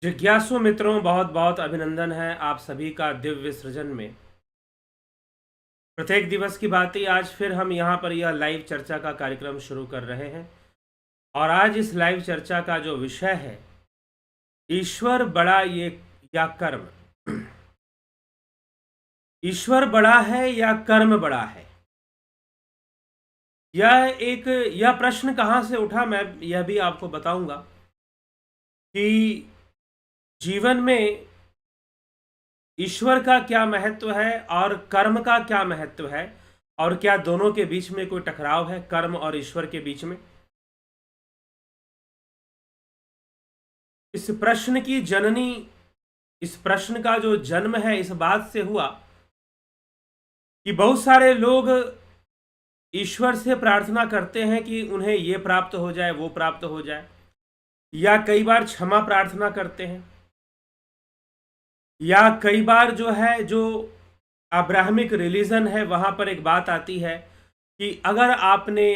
जिज्ञासु मित्रों, बहुत बहुत अभिनंदन है आप सभी का दिव्य सृजन में। प्रत्येक दिवस की भांति आज फिर हम यहाँ पर यह लाइव चर्चा का कार्यक्रम शुरू कर रहे हैं। और आज इस लाइव चर्चा का जो विषय है, ईश्वर बड़ा ये या कर्म। ईश्वर बड़ा है या कर्म बड़ा है? यह प्रश्न कहाँ से उठा, मैं यह भी आपको बताऊंगा कि जीवन में ईश्वर का क्या महत्व है और कर्म का क्या महत्व है, और क्या दोनों के बीच में कोई टकराव है, कर्म और ईश्वर के बीच में। इस प्रश्न की जननी, इस प्रश्न का जो जन्म है इस बात से हुआ कि बहुत सारे लोग ईश्वर से प्रार्थना करते हैं कि उन्हें ये प्राप्त हो जाए, वो प्राप्त हो जाए, या कई बार क्षमा प्रार्थना करते हैं, या कई बार जो अब्राहमिक रिलीजन है वहां पर एक बात आती है कि अगर आपने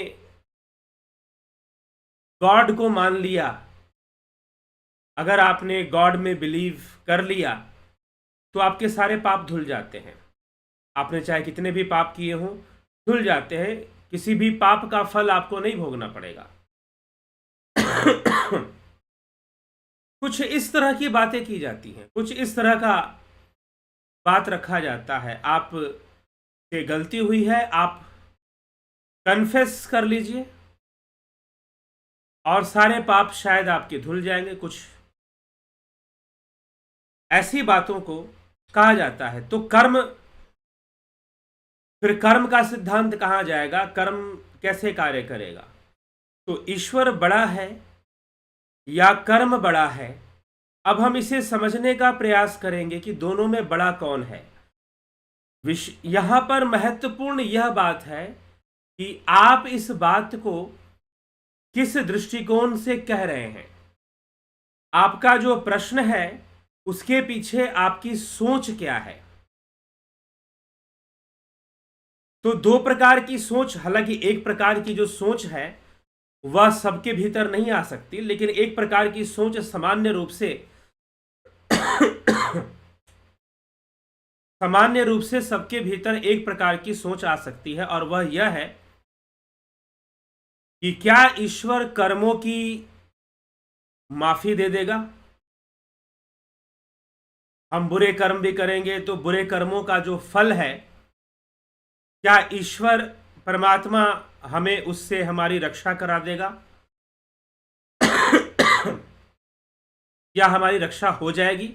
गॉड को मान लिया, अगर आपने गॉड में बिलीव कर लिया, तो आपके सारे पाप धुल जाते हैं। आपने चाहे कितने भी पाप किए हों, धुल जाते हैं। किसी भी पाप का फल आपको नहीं भोगना पड़ेगा। कुछ इस तरह की बातें की जाती हैं, कुछ इस तरह का बात रखा जाता है। आप से गलती हुई है, आप कन्फेस कर लीजिए और सारे पाप शायद आपके धुल जाएंगे। कुछ ऐसी बातों को कहा जाता है। तो फिर कर्म का सिद्धांत कहाँ जाएगा, कर्म कैसे कार्य करेगा? तो ईश्वर बड़ा है या कर्म बड़ा है? अब हम इसे समझने का प्रयास करेंगे कि दोनों में बड़ा कौन है। यहां पर महत्वपूर्ण यह बात है कि आप इस बात को किस दृष्टिकोण से कह रहे हैं। आपका जो प्रश्न है उसके पीछे आपकी सोच क्या है। तो दो प्रकार की सोच, हालांकि एक प्रकार की जो सोच है वह सबके भीतर नहीं आ सकती, लेकिन एक प्रकार की सोच सामान्य रूप से सबके भीतर एक प्रकार की सोच आ सकती है, और वह यह है कि क्या ईश्वर कर्मों की माफी दे देगा? हम बुरे कर्म भी करेंगे तो बुरे कर्मों का जो फल है, क्या ईश्वर परमात्मा हमें उससे हमारी रक्षा करा देगा? या हमारी रक्षा हो जाएगी?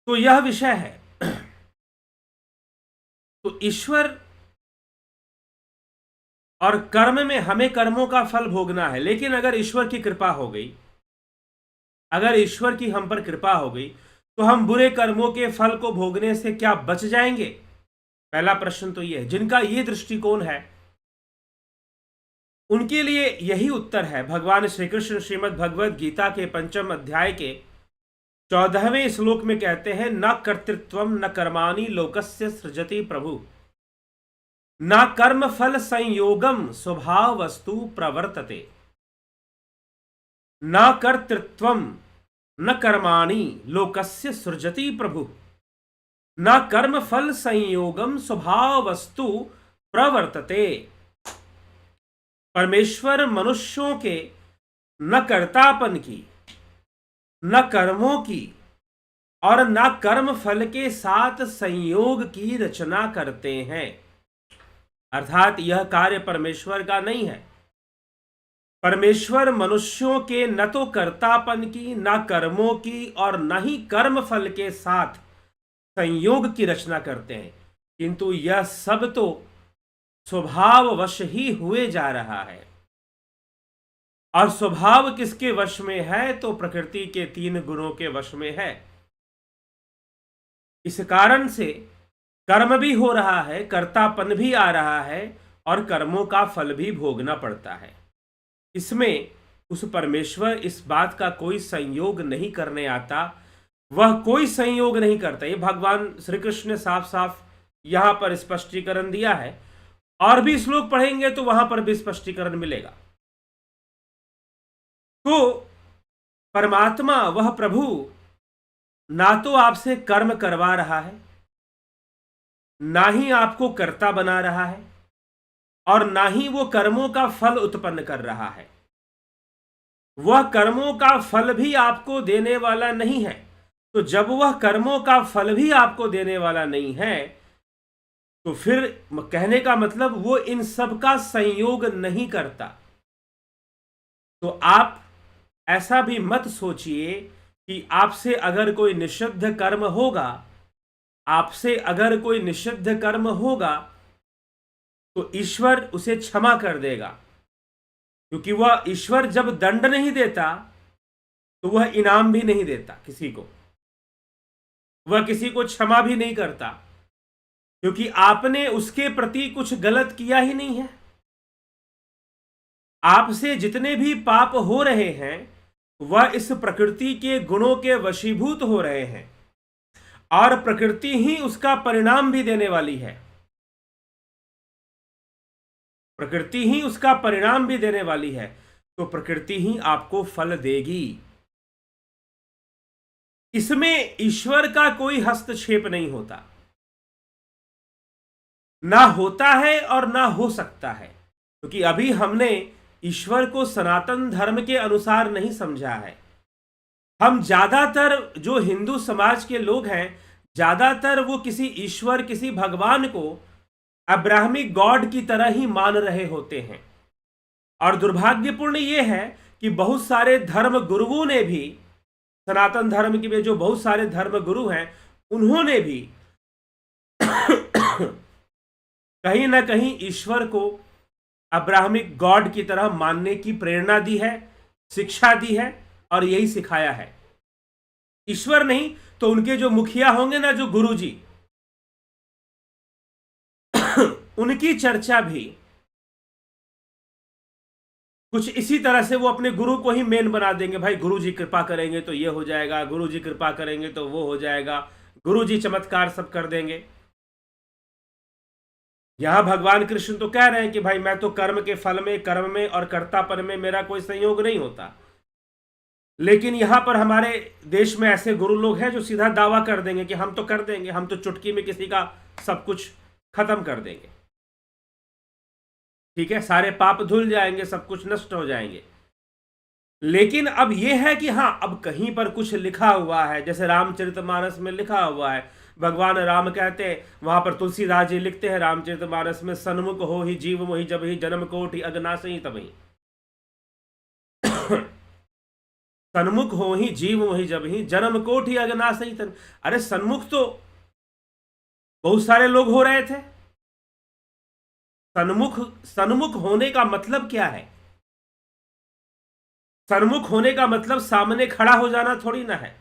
तो यह विषय है। तो ईश्वर और कर्म में हमें कर्मों का फल भोगना है, लेकिन अगर ईश्वर की कृपा हो गई, अगर ईश्वर की हम पर कृपा हो गई, तो हम बुरे कर्मों के फल को भोगने से क्या बच जाएंगे? पहला प्रश्न तो यह है। जिनका यह दृष्टिकोण है उनके लिए यही उत्तर है। भगवान श्री कृष्ण श्रीमद् भगवद गीता के 5वें अध्याय के 14वें श्लोक में कहते हैं, न कर्तृत्वम न कर्माणि लोकस्य सृजति प्रभु, न कर्म फल संयोगम स्वभाव वस्तु प्रवर्तते। न कर्तृत्वम न कर्माणि लोकस्य सृजति प्रभु, न कर्म फल संयोगम स्वभाव वस्तु प्रवर्तते। परमेश्वर मनुष्यों के न कर्तापन की, न कर्मों की और न कर्म फल के साथ संयोग की रचना करते हैं। अर्थात यह कार्य परमेश्वर का नहीं है। परमेश्वर मनुष्यों के न तो कर्तापन की, न कर्मों की और न ही कर्म फल के साथ संयोग की रचना करते हैं, किंतु यह सब तो स्वभाववश ही हुए जा रहा है। और स्वभाव किसके वश में है? तो प्रकृति के 3 गुणों के वश में है। इस कारण से कर्म भी हो रहा है, कर्तापन भी आ रहा है और कर्मों का फल भी भोगना पड़ता है। इसमें उस परमेश्वर इस बात का कोई संयोग नहीं करने आता, वह कोई संयोग नहीं करता। ये भगवान श्री कृष्ण ने साफ साफ यहां पर स्पष्टीकरण दिया है, और भी श्लोक पढ़ेंगे तो वहां पर भी स्पष्टीकरण मिलेगा। तो परमात्मा वह प्रभु ना तो आपसे कर्म करवा रहा है, ना ही आपको कर्ता बना रहा है, और ना ही वो कर्मों का फल उत्पन्न कर रहा है। वह कर्मों का फल भी आपको देने वाला नहीं है। तो जब वह कर्मों का फल भी आपको देने वाला नहीं है, तो फिर कहने का मतलब वो इन सब का संयोग नहीं करता। तो आप ऐसा भी मत सोचिए कि आपसे अगर कोई निषिद्ध कर्म होगा, आपसे अगर कोई निषिद्ध कर्म होगा तो ईश्वर उसे क्षमा कर देगा, क्योंकि वह ईश्वर जब दंड नहीं देता तो वह इनाम भी नहीं देता किसी को, वह किसी को क्षमा भी नहीं करता, क्योंकि आपने उसके प्रति कुछ गलत किया ही नहीं है। आपसे जितने भी पाप हो रहे हैं वह इस प्रकृति के गुणों के वशीभूत हो रहे हैं, और प्रकृति ही उसका परिणाम भी देने वाली है। प्रकृति ही उसका परिणाम भी देने वाली है, तो प्रकृति ही आपको फल देगी। इसमें ईश्वर का कोई हस्तक्षेप नहीं होता, ना होता है और ना हो सकता है, क्योंकि अभी हमने ईश्वर को सनातन धर्म के अनुसार नहीं समझा है। हम ज्यादातर जो हिंदू समाज के लोग हैं, ज्यादातर वो किसी ईश्वर, किसी भगवान को अब्राहमिक गॉड की तरह ही मान रहे होते हैं। और दुर्भाग्यपूर्ण यह है कि बहुत सारे धर्म गुरुओं ने भी, सनातन धर्म के जो बहुत सारे धर्म गुरु हैं, उन्होंने भी कहीं ना कहीं ईश्वर को अब्राहमिक गॉड की तरह मानने की प्रेरणा दी है, शिक्षा दी है, और यही सिखाया है। ईश्वर नहीं तो उनके जो मुखिया होंगे ना, जो गुरुजी, उनकी चर्चा भी कुछ इसी तरह से वो अपने गुरु को ही मेन बना देंगे। भाई गुरुजी कृपा करेंगे तो ये हो जाएगा, गुरुजी कृपा करेंगे तो वो हो जाएगा, गुरुजी चमत्कार सब कर देंगे। यहां भगवान कृष्ण तो कह रहे हैं कि भाई मैं तो कर्म के फल में, कर्म में और कर्तापन में मेरा कोई संयोग नहीं होता। लेकिन यहां पर हमारे देश में ऐसे गुरु लोग हैं जो सीधा दावा कर देंगे कि हम तो कर देंगे, हम तो चुटकी में किसी का सब कुछ खत्म कर देंगे। ठीक है, सारे पाप धुल जाएंगे, सब कुछ नष्ट हो जाएंगे। लेकिन अब यह है कि हां, अब कहीं पर कुछ लिखा हुआ है, जैसे रामचरितमानस में लिखा हुआ है, भगवान राम कहते हैं, वहां पर तुलसीदास जी लिखते हैं रामचरितमानस में, सन्मुख हो ही जीव मोहि जब ही जन्म कोटि अगनासहि तबहि। सन्मुख हो ही जीव मोहि जब ही जन्म कोटि अगनासहि तबहि। अरे सन्मुख तो बहुत सारे लोग हो रहे थे। सन्मुख होने का मतलब क्या है? सन्मुख होने का मतलब सामने खड़ा हो जाना थोड़ी ना है।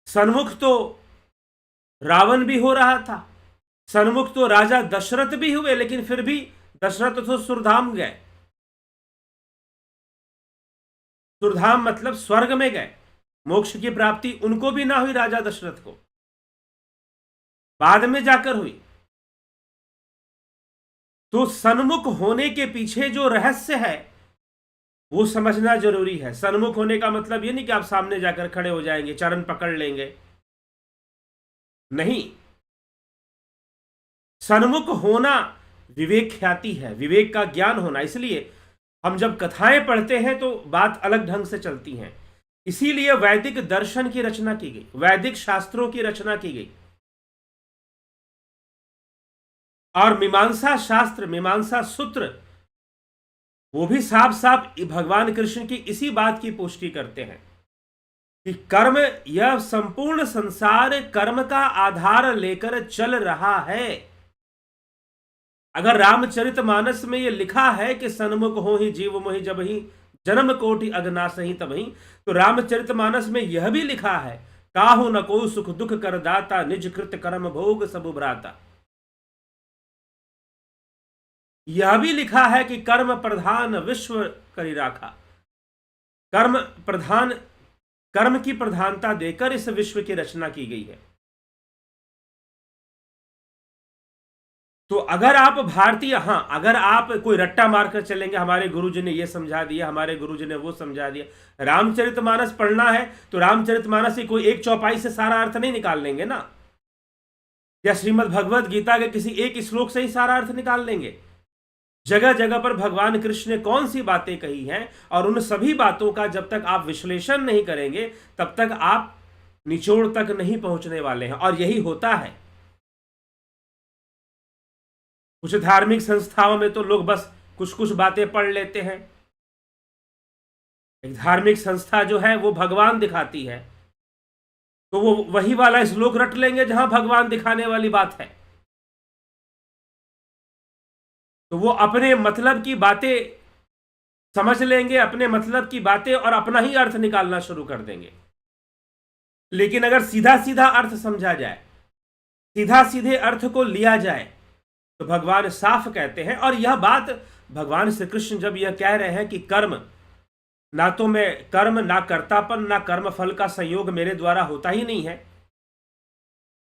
सन्मुख तो रावण भी हो रहा था, सन्मुख तो राजा दशरथ भी हुए, लेकिन फिर भी दशरथ तो सुरधाम गए। सुरधाम मतलब स्वर्ग में गए, मोक्ष की प्राप्ति उनको भी ना हुई, राजा दशरथ को बाद में जाकर हुई। तो सन्मुख होने के पीछे जो रहस्य है वो समझना जरूरी है। सन्मुख होने का मतलब ये नहीं कि आप सामने जाकर खड़े हो जाएंगे, चरण पकड़ लेंगे, नहीं। सन्मुख होना विवेक ख्याति है, विवेक का ज्ञान होना। इसलिए हम जब कथाएं पढ़ते हैं तो बात अलग ढंग से चलती हैं। इसीलिए वैदिक दर्शन की रचना की गई, वैदिक शास्त्रों की रचना की गई। और मीमांसा शास्त्र, मीमांसा सूत्र, वो भी साफ साफ भगवान कृष्ण की इसी बात की पुष्टि करते हैं कि कर्म, यह संपूर्ण संसार कर्म का आधार लेकर चल रहा है। अगर रामचरितमानस में यह लिखा है कि सन्मुख हो ही जीव मोहि जब ही जन्म कोटि अगनासहि तबहि, तो रामचरितमानस में यह भी लिखा है, काहू न को सुख दुख कर दाता, निज कृत कर्म भोग सब भ्राता। यह भी लिखा है कि कर्म प्रधान विश्व करी राखा। कर्म प्रधान, कर्म की प्रधानता देकर इस विश्व की रचना की गई है। तो अगर आप भारतीय, हाँ, अगर आप कोई रट्टा मारकर चलेंगे, हमारे गुरुजी ने ये समझा दिया, हमारे गुरुजी ने वो समझा दिया, रामचरितमानस पढ़ना है तो रामचरितमानस की कोई एक चौपाई से सारा अर्थ नहीं निकाल लेंगे ना, या श्रीमद् भगवत गीता के किसी एक श्लोक से ही सारा अर्थ निकाल लेंगे। जगह जगह पर भगवान कृष्ण ने कौन सी बातें कही हैं, और उन सभी बातों का जब तक आप विश्लेषण नहीं करेंगे तब तक आप निचोड़ तक नहीं पहुंचने वाले हैं। और यही होता है कुछ धार्मिक संस्थाओं में, तो लोग बस कुछ कुछ बातें पढ़ लेते हैं। एक धार्मिक संस्था जो है वो भगवान दिखाती है, तो वो वही वाला श्लोक रट लेंगे जहां भगवान दिखाने वाली बात है, तो वो अपने मतलब की बातें समझ लेंगे, अपने मतलब की बातें, और अपना ही अर्थ निकालना शुरू कर देंगे। लेकिन अगर सीधा सीधा अर्थ समझा जाए, सीधा सीधे अर्थ को लिया जाए, तो भगवान साफ कहते हैं। और यह बात भगवान श्री कृष्ण जब यह कह रहे हैं कि कर्म, ना तो मैं कर्म, ना कर्तापन, ना कर्म फल का संयोग मेरे द्वारा होता ही नहीं है,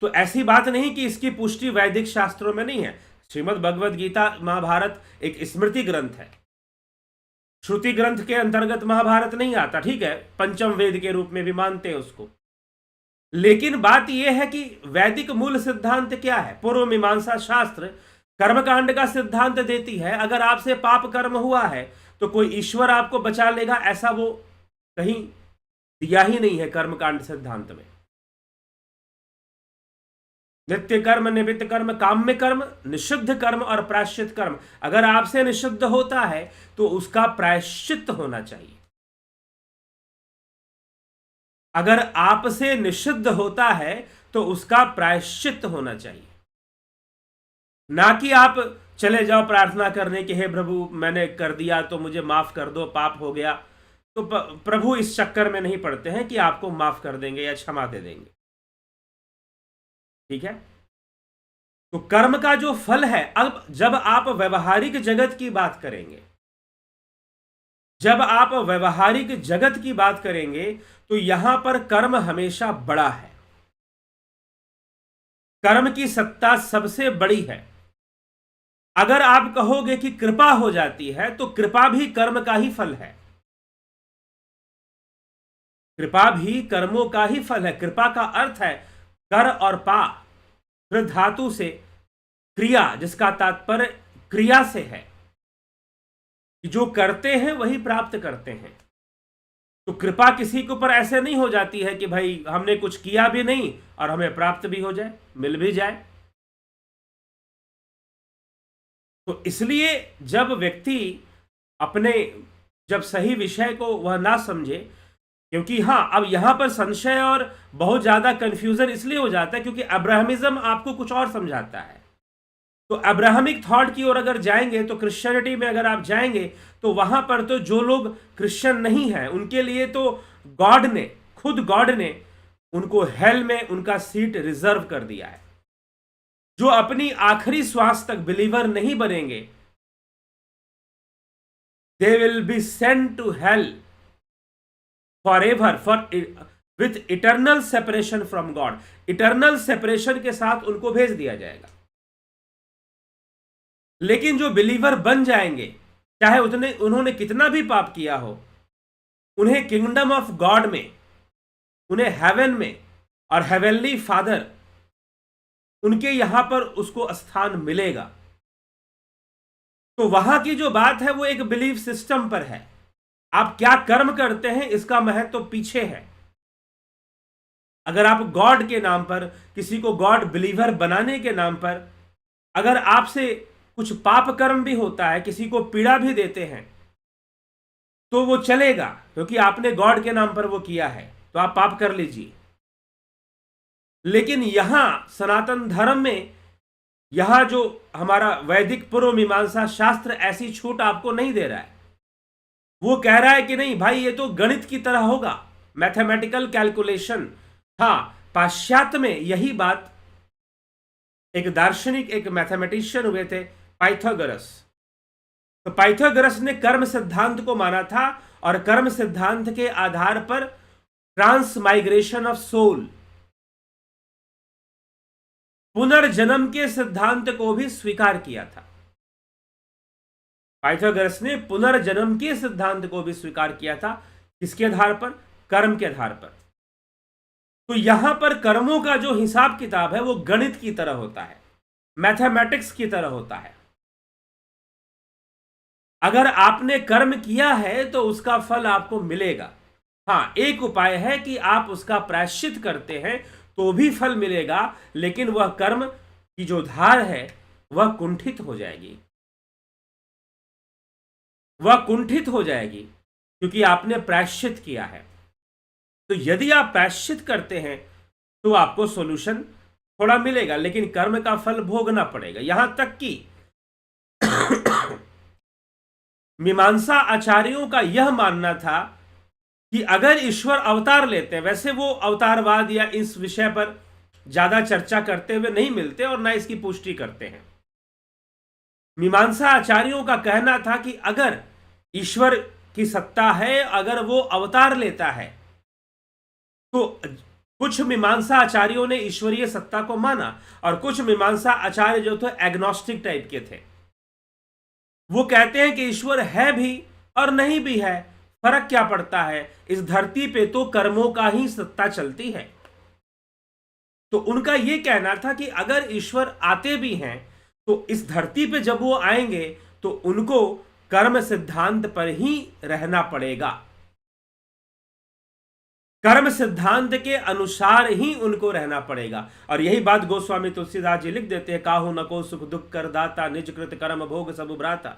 तो ऐसी बात नहीं कि इसकी पुष्टि वैदिक शास्त्रों में नहीं है। श्रीमद् भगवद गीता, महाभारत एक स्मृति ग्रंथ है, श्रुति ग्रंथ के अंतर्गत महाभारत नहीं आता, ठीक है, पंचम वेद के रूप में भी मानते हैं उसको। लेकिन बात यह है कि वैदिक मूल सिद्धांत क्या है? पूर्व मीमांसा शास्त्र कर्मकांड का सिद्धांत देती है, अगर आपसे पाप कर्म हुआ है तो कोई ईश्वर आपको बचा लेगा, ऐसा वो कहीं दिया ही नहीं है कर्मकांड सिद्धांत में। नित्य कर्म, निमित्त कर्म, काम्य कर्म, निषिद्ध कर्म और प्रायश्चित कर्म। अगर आपसे निषिद्ध होता है तो उसका प्रायश्चित होना चाहिए। अगर आपसे निषिद्ध होता है तो उसका प्रायश्चित होना चाहिए, ना कि आप चले जाओ प्रार्थना करने के, हे प्रभु मैंने कर दिया तो मुझे माफ कर दो, पाप हो गया। तो प्रभु इस चक्कर में नहीं पड़ते हैं कि आपको माफ कर देंगे या क्षमा दे देंगे, ठीक है। तो कर्म का जो फल है, अब जब आप व्यवहारिक जगत की बात करेंगे, जब आप व्यवहारिक जगत की बात करेंगे तो यहां पर कर्म हमेशा बड़ा है, कर्म की सत्ता सबसे बड़ी है। अगर आप कहोगे कि कृपा हो जाती है, तो कृपा भी कर्म का ही फल है, कृपा भी कर्मों का ही फल है। कृपा का अर्थ है कर और पा, कृ धातु से क्रिया, जिसका तात्पर्य क्रिया से है, जो करते हैं वही प्राप्त करते हैं। तो कृपा किसी के ऊपर ऐसे नहीं हो जाती है कि भाई हमने कुछ किया भी नहीं और हमें प्राप्त भी हो जाए, मिल भी जाए। तो इसलिए जब व्यक्ति अपने, जब सही विषय को वह ना समझे, क्योंकि हाँ, अब यहां पर संशय और बहुत ज्यादा कंफ्यूजन इसलिए हो जाता है क्योंकि अब्राहमिज्म आपको कुछ और समझाता है। तो अब्राहमिक थॉट की ओर अगर जाएंगे, तो क्रिश्चियनिटी में अगर आप जाएंगे तो वहां पर तो जो लोग क्रिश्चियन नहीं हैं उनके लिए तो गॉड ने, खुद गॉड ने उनको हेल में उनका सीट रिजर्व कर दिया है। जो अपनी आखिरी श्वास तक बिलीवर नहीं बनेंगे, they will be sent to hell forever, for with eternal separation from God. Eternal separation के साथ उनको भेज दिया जाएगा। लेकिन जो बिलीवर बन जाएंगे, चाहे उन्होंने कितना भी पाप किया हो, उन्हें किंगडम ऑफ गॉड में, उन्हें हेवन में और हेवनली फादर, उनके यहां पर उसको स्थान मिलेगा। तो वहां की जो बात है वो एक बिलीफ सिस्टम पर है। आप क्या कर्म करते हैं इसका महत्व तो पीछे है। अगर आप गॉड के नाम पर, किसी को गॉड बिलीवर बनाने के नाम पर, अगर आपसे कुछ पाप कर्म भी होता है, किसी को पीड़ा भी देते हैं, तो वो चलेगा क्योंकि आपने गॉड के नाम पर वो किया है, तो आप पाप कर लीजिए। लेकिन यहां सनातन धर्म में, यहां जो हमारा वैदिक पूर्व मीमांसा शास्त्र ऐसी छूट आपको नहीं दे रहा है। वो कह रहा है कि नहीं भाई, ये तो गणित की तरह होगा, मैथमेटिकल कैलकुलेशन। हाँ, पाश्चात्य में यही बात, एक दार्शनिक, एक मैथमेटिशियन हुए थे पाइथागोरस। तो पाइथागोरस ने कर्म सिद्धांत को माना था, और कर्म सिद्धांत के आधार पर ट्रांसमाइग्रेशन ऑफ सोल, पुनर्जन्म के सिद्धांत को भी स्वीकार किया था। पाइथागोरस ने पुनर्जन्म के सिद्धांत को भी स्वीकार किया था। किसके आधार पर? कर्म के आधार पर। तो यहां पर कर्मों का जो हिसाब किताब है वो गणित की तरह होता है, मैथमेटिक्स की तरह होता है। अगर आपने कर्म किया है तो उसका फल आपको मिलेगा। हाँ, एक उपाय है कि आप उसका प्रायश्चित करते हैं तो भी फल मिलेगा, लेकिन वह कर्म की जो धार है वह कुंठित हो जाएगी, वह कुंठित हो जाएगी, क्योंकि आपने प्रायश्चित किया है। तो यदि आप प्रायश्चित करते हैं तो आपको सॉल्यूशन थोड़ा मिलेगा, लेकिन कर्म का फल भोगना पड़ेगा। यहां तक कि मीमांसा आचार्यों का यह मानना था कि अगर ईश्वर अवतार लेते हैं, वैसे वो अवतारवाद या इस विषय पर ज्यादा चर्चा करते हुए नहीं मिलते और ना इसकी पुष्टि करते हैं। मीमांसा आचार्यों का कहना था कि अगर ईश्वर की सत्ता है, अगर वो अवतार लेता है, तो कुछ मीमांसा आचार्यों ने ईश्वरीय सत्ता को माना और कुछ मीमांसा आचार्य जो थे एग्नोस्टिक टाइप के थे। वो कहते हैं कि ईश्वर है भी और नहीं भी है, फर्क क्या पड़ता है, इस धरती पे तो कर्मों का ही सत्ता चलती है। तो उनका यह कहना था कि अगर ईश्वर आते भी हैं तो इस धरती पे जब वो आएंगे तो उनको कर्म सिद्धांत पर ही रहना पड़ेगा, कर्म सिद्धांत के अनुसार ही उनको रहना पड़ेगा। और यही बात गोस्वामी तुलसीदास जी लिख देते हैं, काहू न को सुख दुख कर दाता, निज कृत कर्म भोग सब भ्राता।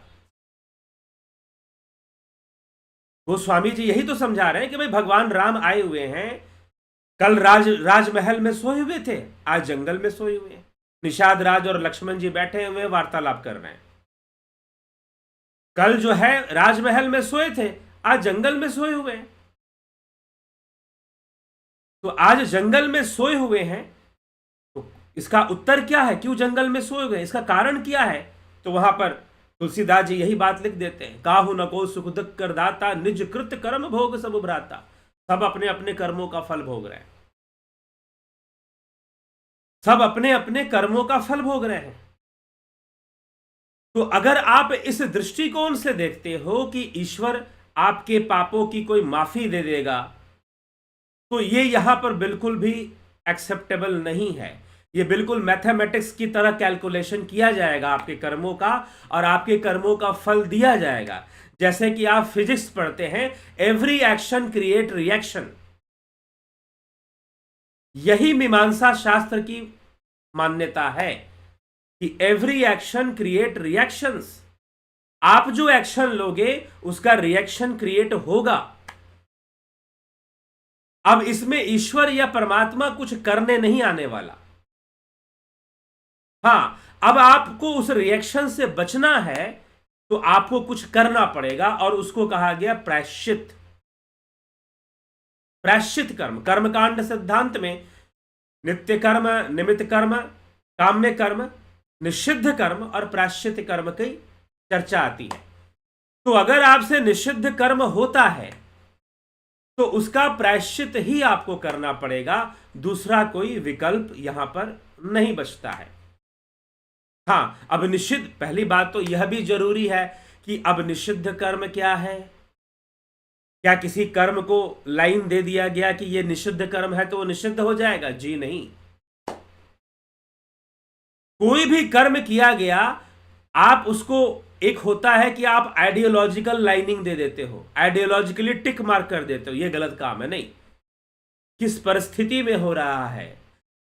गोस्वामी जी यही तो समझा रहे हैं कि भाई भगवान राम आए हुए हैं, कल राजमहल में सोए हुए थे, आज जंगल में सोए हुए हैं। निषाद राज और लक्ष्मण जी बैठे हुए वार्तालाप कर रहे हैं। कल जो है राजमहल में सोए थे, आज जंगल में सोए हुए हैं। तो आज जंगल में सोए हुए हैं, तो इसका उत्तर क्या है, क्यों जंगल में सोए हुए, इसका कारण क्या है? तो वहां पर तुलसीदास जी यही बात लिख देते हैं, काहू न को सुख दुख कर दाता, निज कृत कर्म भोग सब भ्राता। सब अपने अपने कर्मों का फल भोग रहे हैं, सब अपने अपने कर्मों का फल भोग रहे हैं। तो अगर आप इस दृष्टिकोण से देखते हो कि ईश्वर आपके पापों की कोई माफी दे देगा, तो ये यहां पर बिल्कुल भी एक्सेप्टेबल नहीं है। ये बिल्कुल मैथमेटिक्स की तरह कैलकुलेशन किया जाएगा आपके कर्मों का, और आपके कर्मों का फल दिया जाएगा। जैसे कि आप फिजिक्स पढ़ते हैं, एवरी एक्शन क्रिएट रिएक्शन। यही मीमांसा शास्त्र की मान्यता है कि एवरी एक्शन क्रिएट रिएक्शंस। आप जो एक्शन लोगे उसका रिएक्शन क्रिएट होगा। अब इसमें ईश्वर या परमात्मा कुछ करने नहीं आने वाला। हां, अब आपको उस रिएक्शन से बचना है तो आपको कुछ करना पड़ेगा, और उसको कहा गया प्रायश्चित। प्रायश्चित कर्म, कर्मकांड सिद्धांत में नित्य कर्म, निमित्त कर्म, काम्य कर्म, निषिद्ध कर्म और प्रायश्चित कर्म की चर्चा आती है। तो अगर आपसे निषिद्ध कर्म होता है तो उसका प्रायश्चित ही आपको करना पड़ेगा, दूसरा कोई विकल्प यहां पर नहीं बचता है। हां, अब निषिद्ध, पहली बात तो यह भी जरूरी है कि अब निषिद्ध कर्म क्या है। क्या किसी कर्म को लाइन दे दिया गया कि यह निषिद्ध कर्म है तो वो निषिद्ध हो जाएगा? जी नहीं। कोई भी कर्म किया गया, आप उसको, एक होता है कि आप आइडियोलॉजिकल लाइनिंग दे देते हो, आइडियोलॉजिकली टिक मार्क कर देते हो, यह गलत काम है। नहीं, किस परिस्थिति में हो रहा है,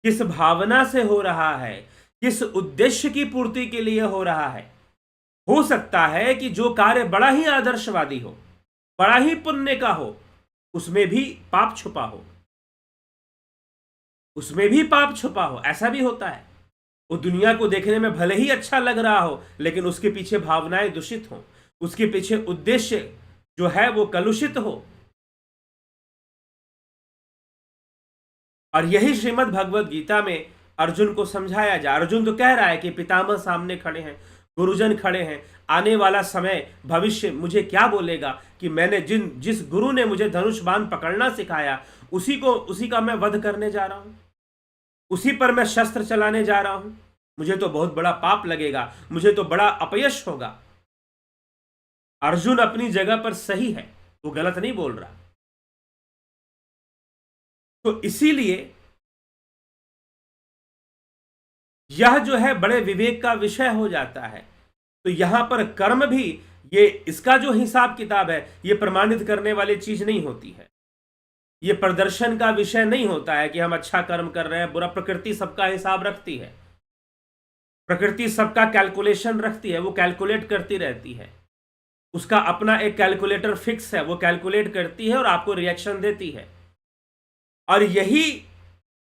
किस भावना से हो रहा है, किस उद्देश्य की पूर्ति के लिए हो रहा है। हो सकता है कि जो कार्य बड़ा ही आदर्शवादी हो, बड़ा ही पुण्य का हो, उसमें भी पाप छुपा हो, उसमें भी पाप छुपा हो, ऐसा भी होता है। वो दुनिया को देखने में भले ही अच्छा लग रहा हो, लेकिन उसके पीछे भावनाएं दूषित हो, उसके पीछे उद्देश्य जो है वो कलुषित हो। और यही श्रीमद् भगवद गीता में अर्जुन को समझाया जा। अर्जुन तो कह रहा है कि पितामह सामने खड़े हैं, गुरुजन खड़े हैं, आने वाला समय भविष्य मुझे क्या बोलेगा कि मैंने जिस गुरु ने मुझे धनुष बाण पकड़ना सिखाया उसी का मैं वध करने जा रहा हूं। उसी पर मैं शस्त्र चलाने जा रहा हूं, मुझे तो बहुत बड़ा पाप लगेगा, मुझे तो बड़ा अपयश होगा। अर्जुन अपनी जगह पर सही है, वो गलत नहीं बोल रहा। तो इसीलिए यह जो है बड़े विवेक का विषय हो जाता है। तो यहां पर कर्म भी, ये इसका जो हिसाब किताब है, ये प्रमाणित करने वाली चीज नहीं होती है। ये प्रदर्शन का विषय नहीं होता है कि हम अच्छा कर्म कर रहे हैं, बुरा। प्रकृति सबका हिसाब रखती है, प्रकृति सबका कैलकुलेशन रखती है, वो कैलकुलेट करती रहती है। उसका अपना एक कैलकुलेटर फिक्स है, वो कैलकुलेट करती है और आपको रिएक्शन देती है। और यही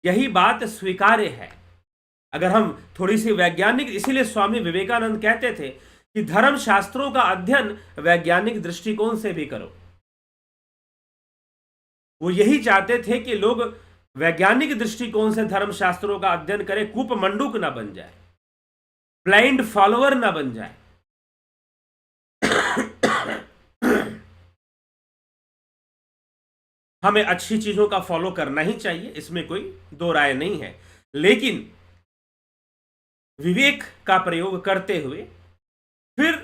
यही बात स्वीकार्य है। अगर हम थोड़ी सी वैज्ञानिक, इसीलिए स्वामी विवेकानंद कहते थे कि धर्म शास्त्रों का अध्ययन वैज्ञानिक दृष्टिकोण से भी करो। वो यही चाहते थे कि लोग वैज्ञानिक दृष्टिकोण से धर्म शास्त्रों का अध्ययन करें, कूप मंडूक ना बन जाए, ब्लाइंड फॉलोअर ना बन जाए। हमें अच्छी चीजों का फॉलो करना ही चाहिए, इसमें कोई दो राय नहीं है, लेकिन विवेक का प्रयोग करते हुए फिर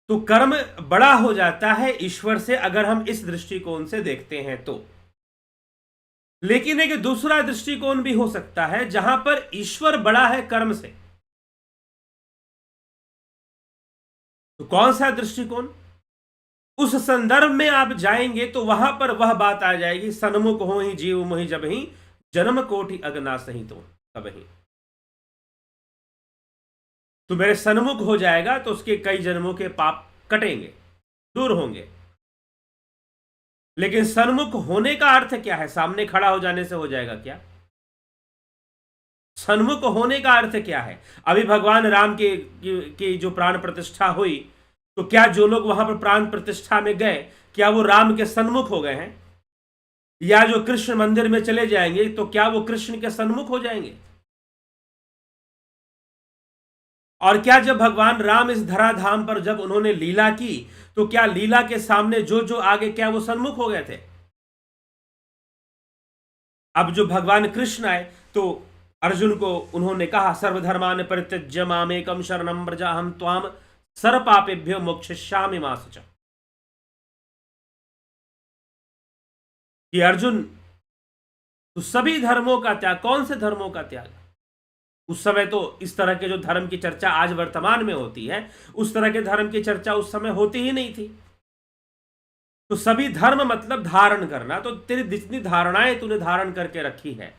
तो कर्म बड़ा हो जाता है ईश्वर से, अगर हम इस दृष्टिकोण से देखते हैं तो। लेकिन एक दूसरा दृष्टिकोण भी हो सकता है जहां पर ईश्वर बड़ा है कर्म से। तो कौन सा दृष्टिकोण? उस संदर्भ में आप जाएंगे तो वहां पर वह बात आ जाएगी, सन्मुख हो ही जीव मोहि जब ही, जन्म कोटि अगना सही तो तब ही। तो मेरे सन्मुख हो जाएगा तो उसके कई जन्मों के पाप कटेंगे, दूर होंगे। लेकिन सन्मुख होने का अर्थ क्या है? सामने खड़ा हो जाने से हो जाएगा क्या? सन्मुख होने का अर्थ क्या है? अभी भगवान राम की जो प्राण प्रतिष्ठा हुई, तो क्या जो लोग वहां पर प्राण प्रतिष्ठा में गए, क्या वो राम के सन्मुख हो गए हैं? या जो कृष्ण मंदिर में चले जाएंगे तो क्या वो कृष्ण के सन्मुख हो जाएंगे? और क्या जब भगवान राम इस धराधाम पर जब उन्होंने लीला की, तो क्या लीला के सामने जो जो आगे, क्या वो सन्मुख हो गए थे? अब जो भगवान कृष्ण आए तो अर्जुन को उन्होंने कहा, सर्वधर्मान परित्यज्य मामेकम शरणं व्रज अहं त्वाम सर्वपापेभ्यो मोक्षयिष्यामि मा शुचः। कि अर्जुन, तो सभी धर्मों का त्याग। कौन से धर्मों का त्याग? उस समय तो इस तरह के जो धर्म की चर्चा आज वर्तमान में होती है, उस तरह के धर्म की चर्चा उस समय होती ही नहीं थी। तो सभी धर्म मतलब धारण करना। तो तेरी जितनी धारणाएं तूने धारण करके रखी है,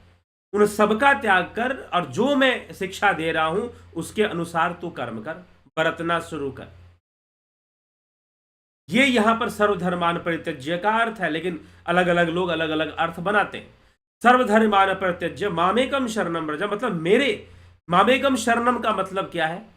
उन सबका त्याग कर, और जो मैं शिक्षा दे रहा हूं उसके अनुसार तू कर्म कर, बरतना शुरू कर। ये यहां पर सर्वधर्मान परित्यज्य का अर्थ है, लेकिन अलग अलग लोग अलग अलग अर्थ बनाते हैं। सर्वधर्मान परित्यज्य मामेकम शरणम व्रज, मतलब मेरे, मामेकम शरणम का मतलब क्या है?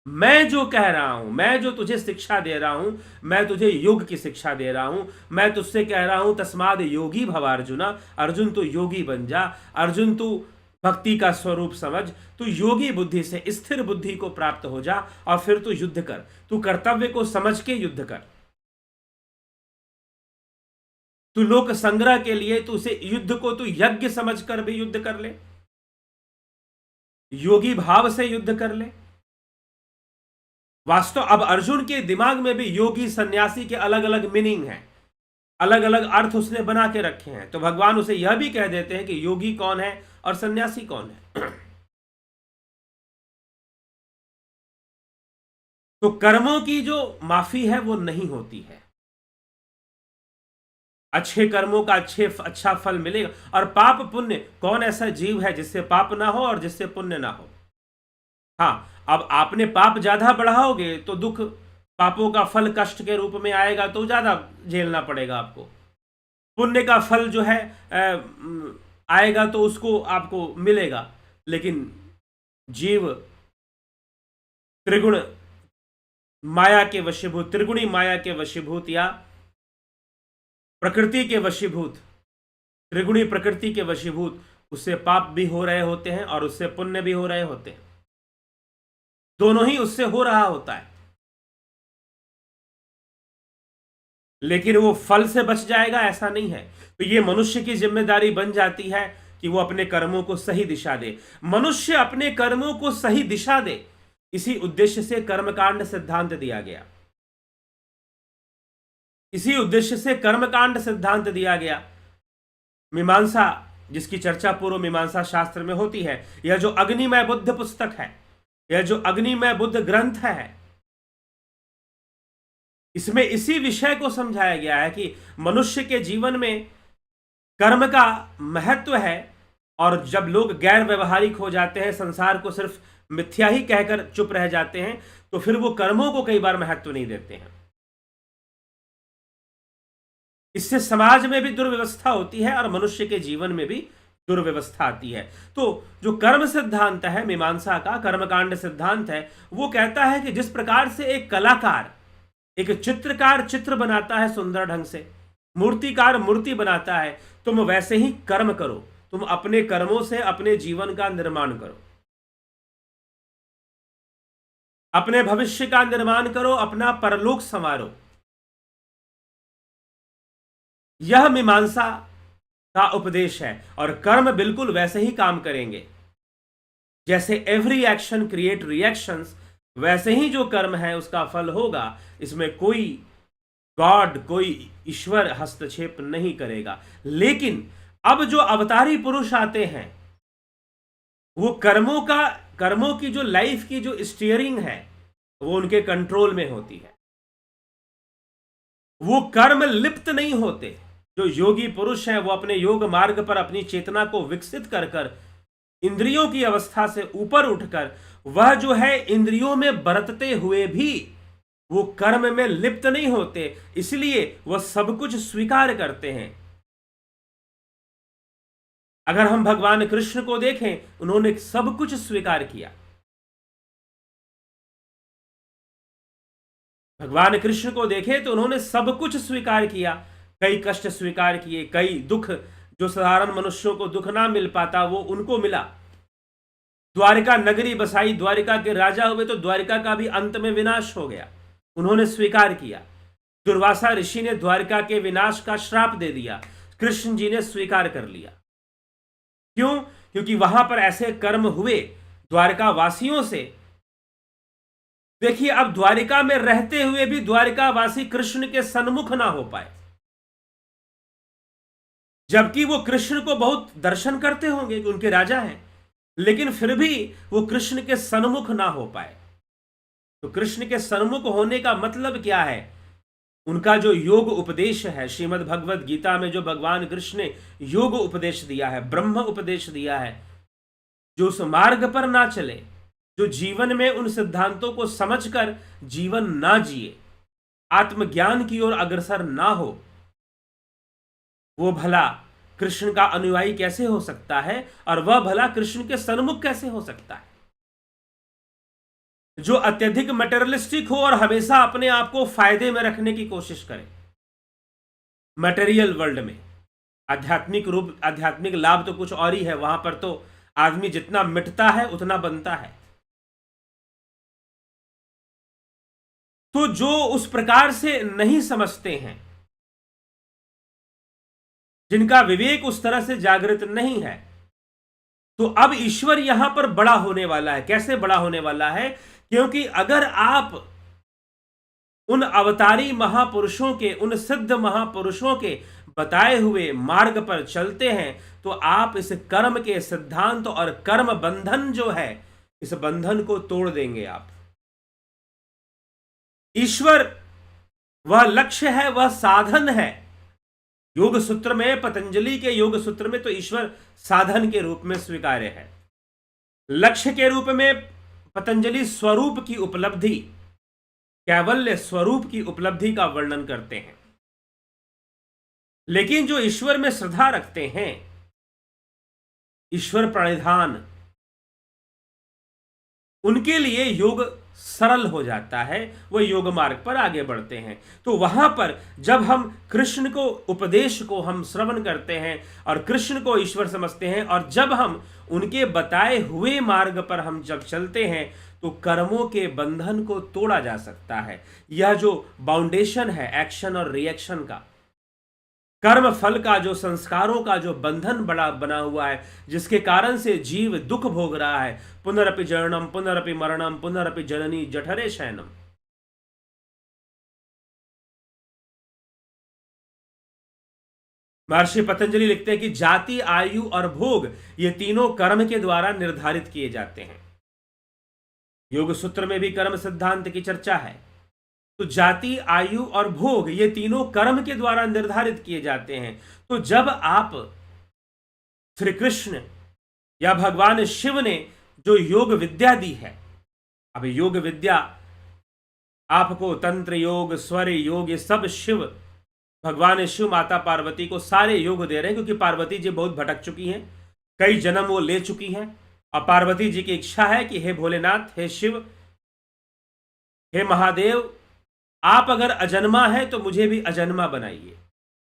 मैं जो कह रहा हूं, मैं जो तुझे शिक्षा दे रहा हूं, मैं तुझे योग की शिक्षा दे रहा हूं, मैं तुझसे कह रहा हूं तस्माद योगी भव अर्जुना, अर्जुन तू योगी बन जा, अर्जुन तू भक्ति का स्वरूप समझ, तू योगी बुद्धि से स्थिर बुद्धि को प्राप्त हो जा, और फिर तू युद्ध कर, तू कर्तव्य को समझ के युद्ध कर, तू लोक संग्रह के लिए तू उसे युद्ध को तू यज्ञ समझ कर भी युद्ध कर ले, योगी भाव से युद्ध कर ले। वास्तव अब अर्जुन के दिमाग में भी योगी सन्यासी के अलग अलग मीनिंग हैं, अलग अलग अर्थ उसने बना के रखे हैं। तो भगवान उसे यह भी कह देते हैं कि योगी कौन है और सन्यासी कौन है। तो कर्मों की जो माफी है वो नहीं होती है। अच्छे कर्मों का अच्छा फल मिलेगा। और पाप पुण्य, कौन ऐसा जीव है जिससे पाप ना हो और जिससे पुण्य ना हो? हाँ, अब आपने पाप ज्यादा बढ़ाओगे तो दुख, पापों का फल कष्ट के रूप में आएगा, तो ज्यादा झेलना पड़ेगा आपको। पुण्य का फल जो है आएगा तो उसको आपको मिलेगा। लेकिन जीव त्रिगुण माया के वशीभूत, त्रिगुणी माया के वशीभूत, या प्रकृति के वशीभूत, त्रिगुणी प्रकृति के वशीभूत, उससे पाप भी हो रहे होते हैं और उससे पुण्य भी हो रहे होते हैं। दोनों ही उससे हो रहा होता है। लेकिन वो फल से बच जाएगा ऐसा नहीं है। तो ये मनुष्य की जिम्मेदारी बन जाती है कि वो अपने कर्मों को सही दिशा दे। मनुष्य अपने कर्मों को सही दिशा दे, इसी उद्देश्य से कर्मकांड सिद्धांत दिया गया। इसी उद्देश्य से कर्मकांड सिद्धांत दिया गया। मीमांसा, जिसकी चर्चा पूर्व मीमांसा शास्त्र में होती है, यह जो अग्निमय बुद्ध पुस्तक है, यह जो अग्निमय बुद्ध ग्रंथ है, इसमें इसी विषय को समझाया गया है कि मनुष्य के जीवन में कर्म का महत्व है, और जब लोग गैर व्यवहारिक हो जाते हैं, संसार को सिर्फ मिथ्या ही कहकर चुप रह जाते हैं, तो फिर वो कर्मों को कई बार महत्व नहीं देते हैं। इससे समाज में भी दुर्व्यवस्था होती है और मनुष्य के जीवन में भी दुर्व्यवस्था आती है। तो जो कर्म सिद्धांत है मीमांसा का, कर्मकांड सिद्धांत है, वो कहता है कि जिस प्रकार से एक कलाकार, एक चित्रकार चित्र बनाता है सुंदर ढंग से, मूर्तिकार मूर्ति बनाता है, तुम वैसे ही कर्म करो। तुम अपने कर्मों से अपने जीवन का निर्माण करो, अपने भविष्य का निर्माण करो, अपना परलोक संवारो। यह मीमांसा का उपदेश है, और कर्म बिल्कुल वैसे ही काम करेंगे जैसे एवरी एक्शन क्रिएट रिएक्शंस, वैसे ही जो कर्म है उसका फल होगा। इसमें कोई गॉड, कोई ईश्वर हस्तक्षेप नहीं करेगा। लेकिन अब जो अवतारी पुरुष आते हैं, वो कर्मों की जो लाइफ की जो स्टीयरिंग है, वो उनके कंट्रोल में होती है। वो कर्म लिप्त नहीं होते। जो योगी पुरुष हैं, वो अपने योग मार्ग पर अपनी चेतना को विकसित कर कर इंद्रियों की अवस्था से ऊपर उठकर, वह जो है इंद्रियों में बरतते हुए भी वो कर्म में लिप्त नहीं होते, इसलिए वह सब कुछ स्वीकार करते हैं। अगर हम भगवान कृष्ण को देखें, उन्होंने सब कुछ स्वीकार किया। भगवान कृष्ण को देखें तो उन्होंने सब कुछ स्वीकार किया। कई कष्ट स्वीकार किए, कई दुख, जो साधारण मनुष्यों को दुख ना मिल पाता वो उनको मिला। द्वारिका नगरी बसाई, द्वारिका के राजा हुए, तो द्वारिका का भी अंत में विनाश हो गया, उन्होंने स्वीकार किया। दुर्वासा ऋषि ने द्वारिका के विनाश का श्राप दे दिया, कृष्ण जी ने स्वीकार कर लिया। क्यों? क्योंकि वहां पर ऐसे कर्म हुए द्वारिका वासियों से। देखिए, अब द्वारिका में रहते हुए भी द्वारिका वासी कृष्ण के सन्मुख ना हो पाए, जबकि वो कृष्ण को बहुत दर्शन करते होंगे कि उनके राजा हैं, लेकिन फिर भी वो कृष्ण के सन्मुख ना हो पाए। तो कृष्ण के सन्मुख होने का मतलब क्या है? उनका जो योग उपदेश है, श्रीमद् भगवद गीता में जो भगवान कृष्ण ने योग उपदेश दिया है, ब्रह्म उपदेश दिया है, जो उस मार्ग पर ना चले, जो जीवन में उन सिद्धांतों को समझकर जीवन ना जिए, आत्मज्ञान की ओर अग्रसर ना हो, वो भला कृष्ण का अनुयायी कैसे हो सकता है, और वह भला कृष्ण के सन्मुख कैसे हो सकता है? जो अत्यधिक मटेरियलिस्टिक हो और हमेशा अपने आप को फायदे में रखने की कोशिश करे, मटेरियल वर्ल्ड में। आध्यात्मिक लाभ तो कुछ और ही है, वहां पर तो आदमी जितना मिटता है उतना बनता है। तो जो उस प्रकार से नहीं समझते हैं, जिनका विवेक उस तरह से जागृत नहीं है, तो अब ईश्वर यहां पर बड़ा होने वाला है। कैसे बड़ा होने वाला है? क्योंकि अगर आप उन अवतारी महापुरुषों के, उन सिद्ध महापुरुषों के बताए हुए मार्ग पर चलते हैं, तो आप इस कर्म के सिद्धांत और कर्म बंधन जो है, इस बंधन को तोड़ देंगे आप। ईश्वर वह लक्ष्य है, वह साधन है। योग सूत्र में, पतंजलि के योग सूत्र में तो ईश्वर साधन के रूप में स्वीकार्य है। लक्ष्य के रूप में पतंजलि स्वरूप की उपलब्धि, कैवल्य स्वरूप की उपलब्धि का वर्णन करते हैं। लेकिन जो ईश्वर में श्रद्धा रखते हैं, ईश्वर प्रणिधान, उनके लिए योग सरल हो जाता है, वो योग मार्ग पर आगे बढ़ते हैं। तो वहां पर जब हम कृष्ण को, उपदेश को हम श्रवण करते हैं और कृष्ण को ईश्वर समझते हैं, और जब हम उनके बताए हुए मार्ग पर हम जब चलते हैं, तो कर्मों के बंधन को तोड़ा जा सकता है। यह जो बाउंडेशन है एक्शन और रिएक्शन का, कर्म फल का जो संस्कारों का जो बंधन बड़ा बना हुआ है, जिसके कारण से जीव दुख भोग रहा है, पुनरपि जननम पुनरपि मरणम पुनरपि जननी जठरे शयनम। महर्षि पतंजलि लिखते हैं कि जाति, आयु और भोग ये तीनों कर्म के द्वारा निर्धारित किए जाते हैं। योग सूत्र में भी कर्म सिद्धांत की चर्चा है। तो जाति, आयु और भोग ये तीनों कर्म के द्वारा निर्धारित किए जाते हैं। तो जब आप श्री कृष्ण या भगवान शिव ने जो योग विद्या दी है, अब योग विद्या आपको तंत्र योग, स्वर योग, ये सब शिव, भगवान शिव माता पार्वती को सारे योग दे रहे हैं, क्योंकि पार्वती जी बहुत भटक चुकी हैं, कई जन्म वो ले चुकी हैं। और पार्वती जी की इच्छा है कि हे भोलेनाथ, हे शिव, हे महादेव, आप अगर अजन्मा है तो मुझे भी अजन्मा बनाइए,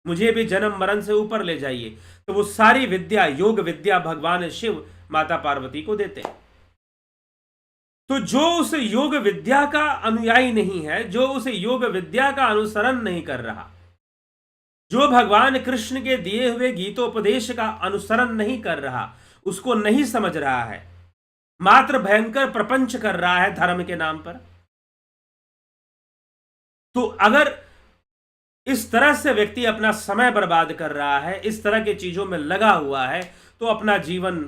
मुझे भी जन्म मरण से ऊपर ले जाइए। तो वो सारी विद्या, योग विद्या भगवान शिव माता पार्वती को देते हैं। तो जो उस योग विद्या का अनुयायी नहीं है, जो उस योग विद्या का अनुसरण नहीं कर रहा, जो भगवान कृष्ण के दिए हुए गीतोपदेश का अनुसरण नहीं कर रहा, उसको नहीं समझ रहा है, मात्र भयंकर प्रपंच कर रहा है धर्म के नाम पर, तो अगर इस तरह से व्यक्ति अपना समय बर्बाद कर रहा है, इस तरह की चीजों में लगा हुआ है, तो अपना जीवन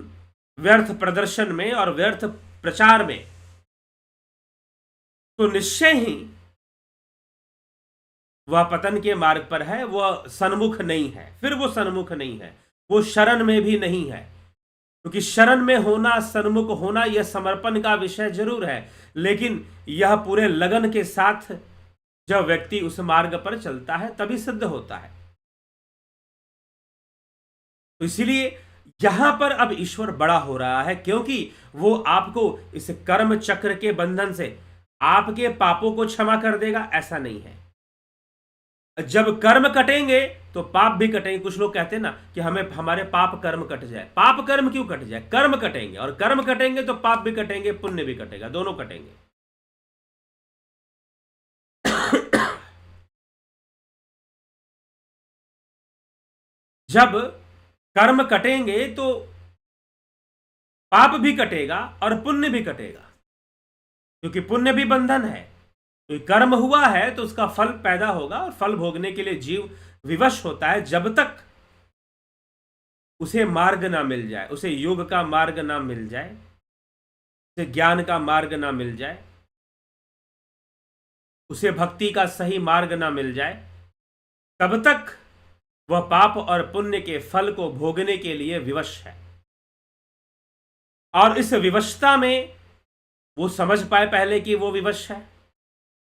व्यर्थ प्रदर्शन में और व्यर्थ प्रचार में, तो निश्चय ही वह पतन के मार्ग पर है, वह सन्मुख नहीं है। फिर वो सन्मुख नहीं है, वो शरण में भी नहीं है, क्योंकि शरण में होना, सन्मुख होना, यह समर्पण का विषय जरूर है, लेकिन यह पूरे लगन के साथ जब व्यक्ति उस मार्ग पर चलता है तभी सिद्ध होता है। तो इसीलिए यहां पर अब ईश्वर बड़ा हो रहा है, क्योंकि वो आपको इस कर्म चक्र के बंधन से आपके पापों को क्षमा कर देगा, ऐसा नहीं है। जब कर्म कटेंगे तो पाप भी कटेंगे। कुछ लोग कहते हैं ना कि हमें हमारे पाप कर्म कट जाए। पाप कर्म क्यों कट जाए? कर्म कटेंगे, और कर्म कटेंगे तो पाप भी कटेंगे, पुण्य भी कटेगा, दोनों कटेंगे। जब कर्म कटेंगे तो पाप भी कटेगा और पुण्य भी कटेगा, क्योंकि पुण्य भी बंधन है। तो कर्म हुआ है तो उसका फल पैदा होगा, और फल भोगने के लिए जीव विवश होता है जब तक उसे मार्ग ना मिल जाए, उसे योग का मार्ग ना मिल जाए, उसे ज्ञान का मार्ग ना मिल जाए, उसे भक्ति का सही मार्ग ना मिल जाए, तब तक वह पाप और पुण्य के फल को भोगने के लिए विवश है। और इस विवशता में वो समझ पाए पहले कि वो विवश है,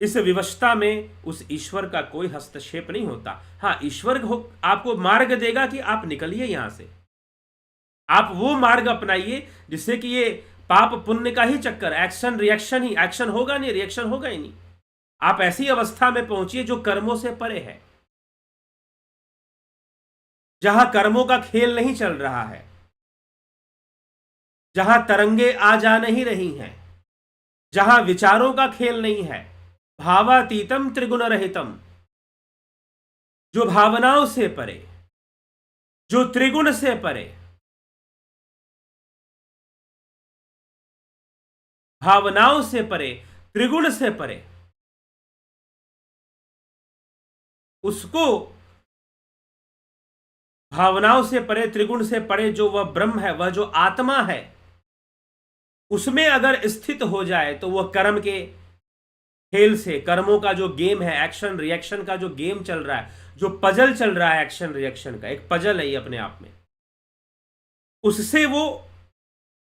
इस विवशता में उस ईश्वर का कोई हस्तक्षेप नहीं होता। हाँ, ईश्वर आपको मार्ग देगा कि आप निकलिए यहां से, आप वो मार्ग अपनाइए जिससे कि ये पाप पुण्य का ही चक्कर, एक्शन रिएक्शन ही, एक्शन होगा नहीं, रिएक्शन होगा ही नहीं। आप ऐसी अवस्था में पहुंचिए जो कर्मों से परे है, जहां कर्मों का खेल नहीं चल रहा है, जहां तरंगे आ जा नहीं रही हैं, जहां विचारों का खेल नहीं है, भावातीतम त्रिगुण रहितम, जो भावनाओं से परे, जो त्रिगुण से परे, भावनाओं से परे, त्रिगुण से परे, उसको भावनाओं से परे, त्रिगुण से परे जो वह ब्रह्म है, वह जो आत्मा है, उसमें अगर स्थित हो जाए तो वह कर्म के खेल से, कर्मों का जो गेम है, एक्शन रिएक्शन का जो गेम चल रहा है, जो पजल चल रहा है, एक्शन रिएक्शन का एक पजल है ये अपने आप में, उससे वो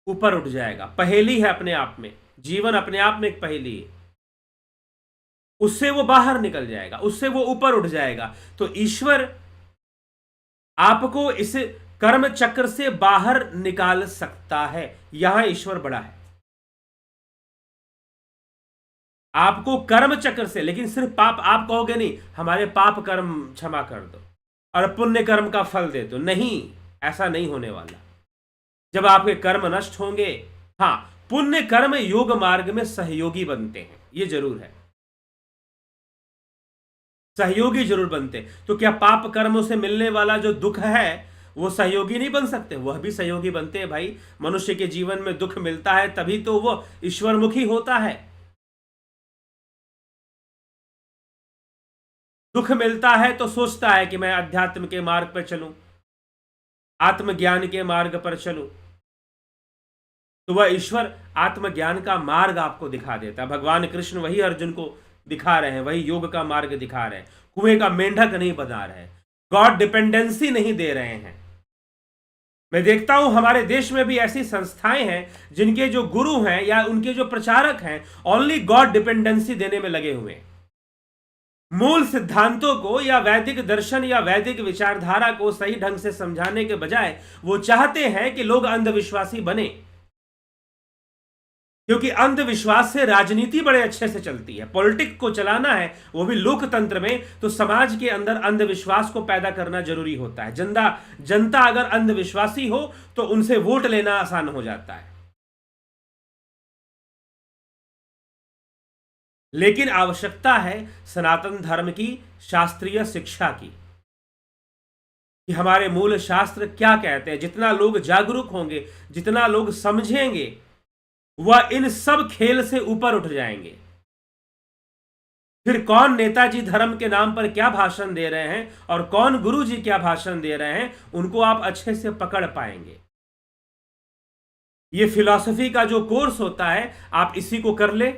ऊपर उठ जाएगा। पहेली है अपने आप में, जीवन अपने आप में एक पहेली है, उससे वो बाहर निकल जाएगा, उससे वो ऊपर उठ जाएगा। तो ईश्वर आपको इस कर्म चक्र से बाहर निकाल सकता है, यहां ईश्वर बड़ा है। आपको कर्म चक्र से, लेकिन सिर्फ पाप, आप कहोगे नहीं हमारे पाप कर्म क्षमा कर दो और पुण्य कर्म का फल दे दो, नहीं, ऐसा नहीं होने वाला। जब आपके कर्म नष्ट होंगे, हां, पुण्य कर्म योग मार्ग में सहयोगी बनते हैं, ये जरूर है। सहयोगी जरूर बनते। तो क्या पाप कर्मों से मिलने वाला जो दुख है वो सहयोगी नहीं बन सकते? वह भी सहयोगी बनते हैं भाई। मनुष्य के जीवन में दुख मिलता है तभी तो वो ईश्वरमुखी होता है। दुख मिलता है तो सोचता है कि मैं अध्यात्म के मार्ग पर चलूं, आत्मज्ञान के मार्ग पर चलूं। तो वह ईश्वर आत्मज्ञान का मार्ग आपको दिखा देता है। भगवान कृष्ण वही अर्जुन को दिखा रहे हैं, वही योग का मार्ग दिखा रहे हैं। कुएं का मेंढक नहीं बना रहे हैं, गॉड डिपेंडेंसी नहीं दे रहे हैं। मैं देखता हूं हमारे देश में भी ऐसी संस्थाएं हैं जिनके जो गुरु हैं या उनके जो प्रचारक हैं ओनली गॉड डिपेंडेंसी देने में लगे हुए हैं। मूल सिद्धांतों को या वैदिक दर्शन या वैदिक विचारधारा को सही ढंग से समझाने के बजाय वो चाहते हैं कि लोग अंधविश्वासी बने, क्योंकि अंधविश्वास से राजनीति बड़े अच्छे से चलती है। पॉलिटिक्स को चलाना है वो भी लोकतंत्र में, तो समाज के अंदर अंधविश्वास को पैदा करना जरूरी होता है। जनता अगर अंधविश्वासी हो तो उनसे वोट लेना आसान हो जाता है। लेकिन आवश्यकता है सनातन धर्म की शास्त्रीय शिक्षा की, कि हमारे मूल शास्त्र क्या कहते हैं। जितना लोग जागरूक होंगे, जितना लोग समझेंगे, वह इन सब खेल से ऊपर उठ जाएंगे। फिर कौन नेताजी धर्म के नाम पर क्या भाषण दे रहे हैं और कौन गुरुजी क्या भाषण दे रहे हैं, उनको आप अच्छे से पकड़ पाएंगे। ये फिलॉसफी का जो कोर्स होता है आप इसी को कर ले,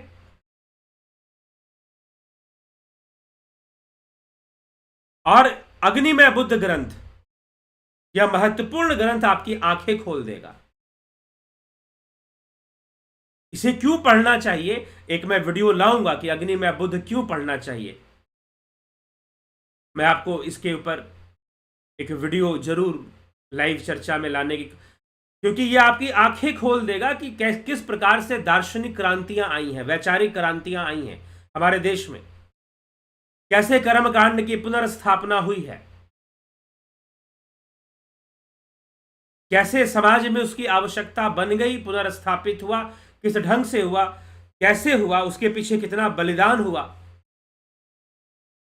और अग्निमय बुद्ध ग्रंथ, यह महत्वपूर्ण ग्रंथ आपकी आंखें खोल देगा। इसे क्यों पढ़ना चाहिए, एक मैं वीडियो लाऊंगा कि अग्निमय बुद्ध क्यों पढ़ना चाहिए। मैं आपको इसके ऊपर एक वीडियो जरूर लाइव चर्चा में लाने की, क्योंकि यह आपकी आंखें खोल देगा कि किस प्रकार से दार्शनिक क्रांतियां आई हैं, वैचारिक क्रांतियां आई हैं हमारे देश में, कैसे कर्मकांड की पुनर्स्थापना हुई है, कैसे समाज में उसकी आवश्यकता बन गई, पुनर्स्थापित हुआ, किस ढंग से हुआ, कैसे हुआ, उसके पीछे कितना बलिदान हुआ।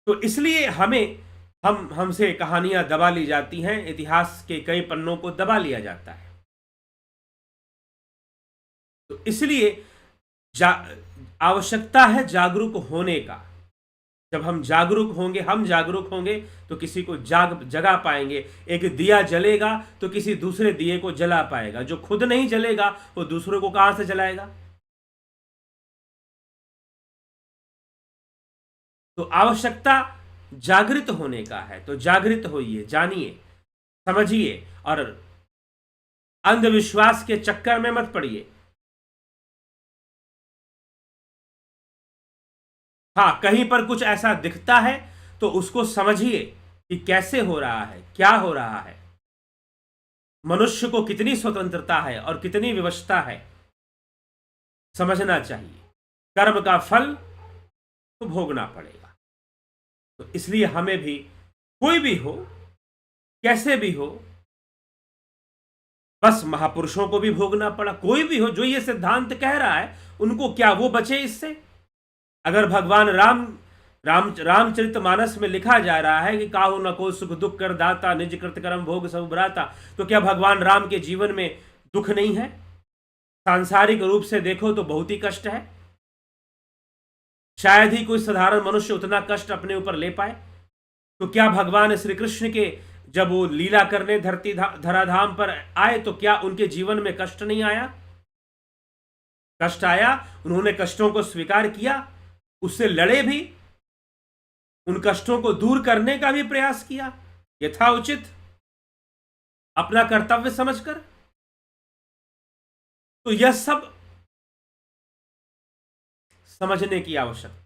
तो इसलिए हमसे कहानियां दबा ली जाती हैं, इतिहास के कई पन्नों को दबा लिया जाता है। तो इसलिए आवश्यकता है जागरूक होने का। जब हम जागरूक होंगे तो किसी को जगा पाएंगे। एक दिया जलेगा तो किसी दूसरे दिए को जला पाएगा। जो खुद नहीं जलेगा वो दूसरों को कहां से जलाएगा? तो आवश्यकता जागृत होने का है। तो जागृत होइए, जानिए, समझिए, और अंधविश्वास के चक्कर में मत पड़िए। हाँ, कहीं पर कुछ ऐसा दिखता है तो उसको समझिए कि कैसे हो रहा है, क्या हो रहा है, मनुष्य को कितनी स्वतंत्रता है और कितनी विवशता है, समझना चाहिए। कर्म का फल तो भोगना पड़ेगा। तो इसलिए हमें भी, कोई भी हो, कैसे भी हो, बस महापुरुषों को भी भोगना पड़ा। कोई भी हो जो ये सिद्धांत कह रहा है, उनको क्या वो बचे इससे? अगर भगवान रामचरितमानस में लिखा जा रहा है कि काहू न को सुख दुख कर दाता, निज कृत कर्म भोग सब भ्राता, तो क्या भगवान राम के जीवन में दुख नहीं है? सांसारिक रूप से देखो तो बहुत ही कष्ट है। शायद ही कोई साधारण मनुष्य उतना कष्ट अपने ऊपर ले पाए। तो क्या भगवान श्री कृष्ण के जब वो लीला करने धराधाम पर आए तो क्या उनके जीवन में कष्ट नहीं आया? कष्ट आया। उन्होंने कष्टों को स्वीकार किया, उससे लड़े भी, उन कष्टों को दूर करने का भी प्रयास किया, यथाउचित अपना कर्तव्य समझकर। तो यह सब समझने की आवश्यकता।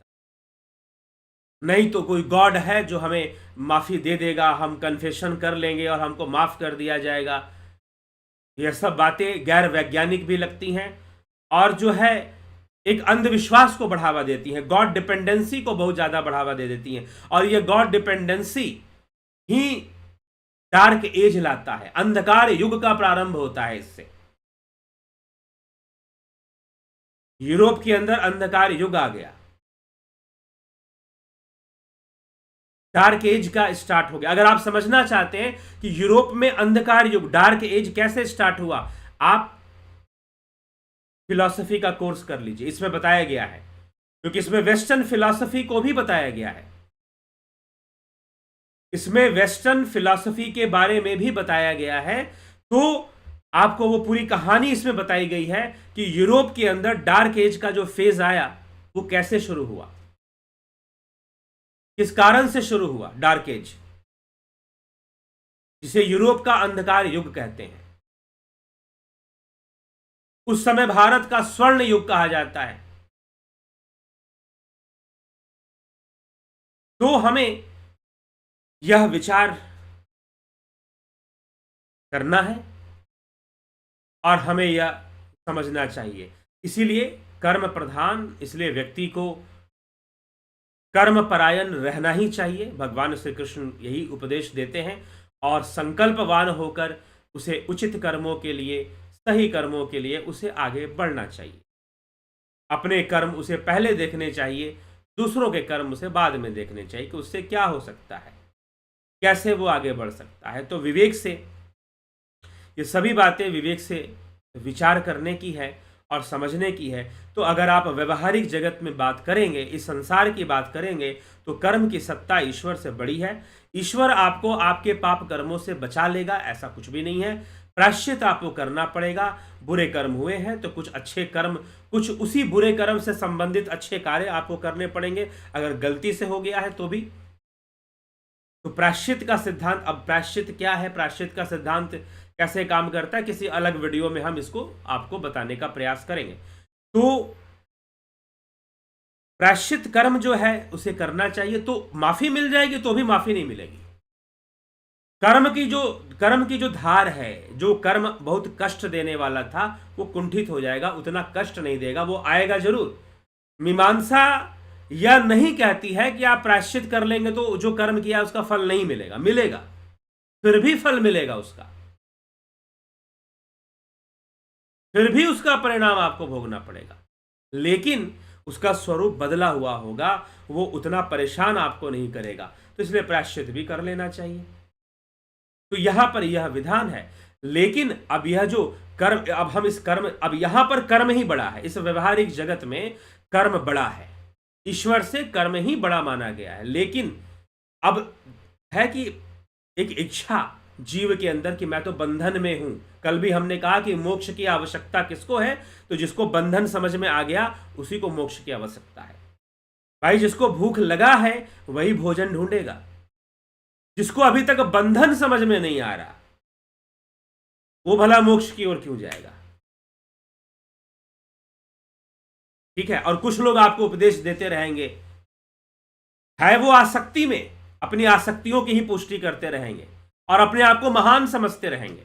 नहीं तो कोई गॉड है जो हमें माफी दे देगा, हम कन्फेशन कर लेंगे और हमको माफ कर दिया जाएगा। यह सब बातें गैर वैज्ञानिक भी लगती हैं और जो है एक अंधविश्वास को बढ़ावा देती हैं, गॉड डिपेंडेंसी को बहुत ज्यादा बढ़ावा दे देती हैं। और यह गॉड डिपेंडेंसी ही डार्क एज लाता है, अंधकार युग का प्रारंभ होता है इससे। यूरोप के अंदर अंधकार युग आ गया। डार्क एज का स्टार्ट हो गया। अगर आप समझना चाहते हैं कि यूरोप में अंधकार युग, डार्क एज कैसे स्टार्ट हुआ, आप फिलॉसफी का कोर्स कर लीजिए, इसमें बताया गया है, क्योंकि इसमें वेस्टर्न फिलॉसफी को भी बताया गया है, इसमें वेस्टर्न फिलॉसफी के बारे में भी बताया गया है। तो आपको वो पूरी कहानी इसमें बताई गई है कि यूरोप के अंदर डार्क एज का जो फेज आया वो कैसे शुरू हुआ, किस कारण से शुरू हुआ डार्क एज, जिसे यूरोप का अंधकार युग कहते हैं। उस समय भारत का स्वर्ण युग कहा जाता है। तो हमें यह विचार करना है और हमें यह समझना चाहिए। इसीलिए कर्म प्रधान, इसलिए व्यक्ति को कर्म परायण रहना ही चाहिए। भगवान श्री कृष्ण यही उपदेश देते हैं और संकल्पवान होकर उसे उचित कर्मों के लिए, सही कर्मों के लिए उसे आगे बढ़ना चाहिए। अपने कर्म उसे पहले देखने चाहिए, दूसरों के कर्म उसे बाद में देखने चाहिए कि उससे क्या हो सकता है, कैसे वो आगे बढ़ सकता है। तो विवेक से, ये सभी बातें विवेक से विचार करने की है और समझने की है। तो अगर आप व्यवहारिक जगत में बात करेंगे, इस संसार की बात करेंगे, तो कर्म की सत्ता ईश्वर से बड़ी है। ईश्वर आपको आपके पाप कर्मों से बचा लेगा, ऐसा कुछ भी नहीं है। प्रायश्चित आपको करना पड़ेगा। बुरे कर्म हुए हैं तो कुछ अच्छे कर्म, कुछ उसी बुरे कर्म से संबंधित अच्छे कार्य आपको करने पड़ेंगे। अगर गलती से हो गया है तो भी। तो प्रायश्चित का सिद्धांत, अब प्रायश्चित क्या है, प्रायश्चित का सिद्धांत कैसे काम करता है, किसी अलग वीडियो में हम इसको आपको बताने का प्रयास करेंगे। तो प्रायश्चित कर्म जो है उसे करना चाहिए। तो माफी मिल जाएगी तो भी माफी नहीं मिलेगी। कर्म की जो धार है, जो कर्म बहुत कष्ट देने वाला था, वो कुंठित हो जाएगा, उतना कष्ट नहीं देगा, वो आएगा जरूर। मीमांसा यह नहीं कहती है कि आप प्रायश्चित कर लेंगे तो जो कर्म किया उसका फल नहीं मिलेगा, मिलेगा, फिर भी फल मिलेगा उसका, फिर भी उसका परिणाम आपको भोगना पड़ेगा, लेकिन उसका स्वरूप बदला हुआ होगा, वो उतना परेशान आपको नहीं करेगा। तो इसलिए प्रायश्चित भी कर लेना चाहिए। तो यहां पर यह विधान है। लेकिन अब यह जो कर्म, अब हम इस कर्म, अब यहां पर कर्म ही बड़ा है। इस व्यवहारिक जगत में कर्म बड़ा है, ईश्वर से कर्म ही बड़ा माना गया है। लेकिन अब है कि एक इच्छा जीव के अंदर कि मैं तो बंधन में हूं। कल भी हमने कहा कि मोक्ष की आवश्यकता किसको है, तो जिसको बंधन समझ में आ गया उसी को मोक्ष की आवश्यकता है। भाई जिसको भूख लगा है वही भोजन ढूंढेगा, जिसको अभी तक बंधन समझ में नहीं आ रहा वो भला मोक्ष की ओर क्यों जाएगा। ठीक है। और कुछ लोग आपको उपदेश देते रहेंगे, है वो आसक्ति में, अपनी आसक्तियों की ही पुष्टि करते रहेंगे और अपने आप को महान समझते रहेंगे।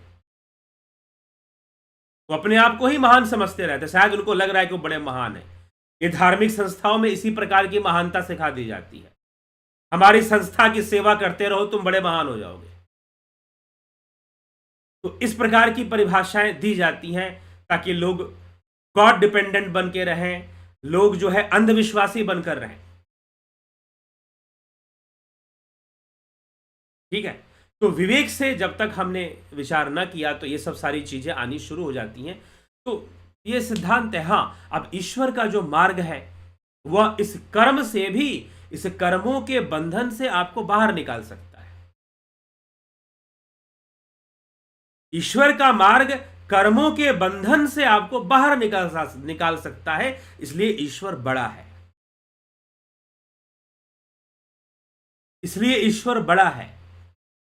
वो अपने आप को ही महान समझते रहते, शायद उनको लग रहा है कि वो बड़े महान है। ये धार्मिक संस्थाओं में इसी प्रकार की महानता सिखा दी जाती है। हमारी संस्था की सेवा करते रहो, तुम बड़े महान हो जाओगे। तो इस प्रकार की परिभाषाएं दी जाती हैं ताकि लोग गॉड डिपेंडेंट बन के रहें, लोग जो है अंधविश्वासी बनकर रहें। ठीक है। तो विवेक से जब तक हमने विचार न किया तो ये सब सारी चीजें आनी शुरू हो जाती हैं। तो ये सिद्धांत है। हां, अब ईश्वर का जो मार्ग है वह इस कर्म से भी, इस कर्मों के बंधन से आपको बाहर निकाल सकता है। ईश्वर का मार्ग कर्मों के बंधन से आपको बाहर निकाल सकता है। इसलिए ईश्वर बड़ा है, इसलिए ईश्वर बड़ा है।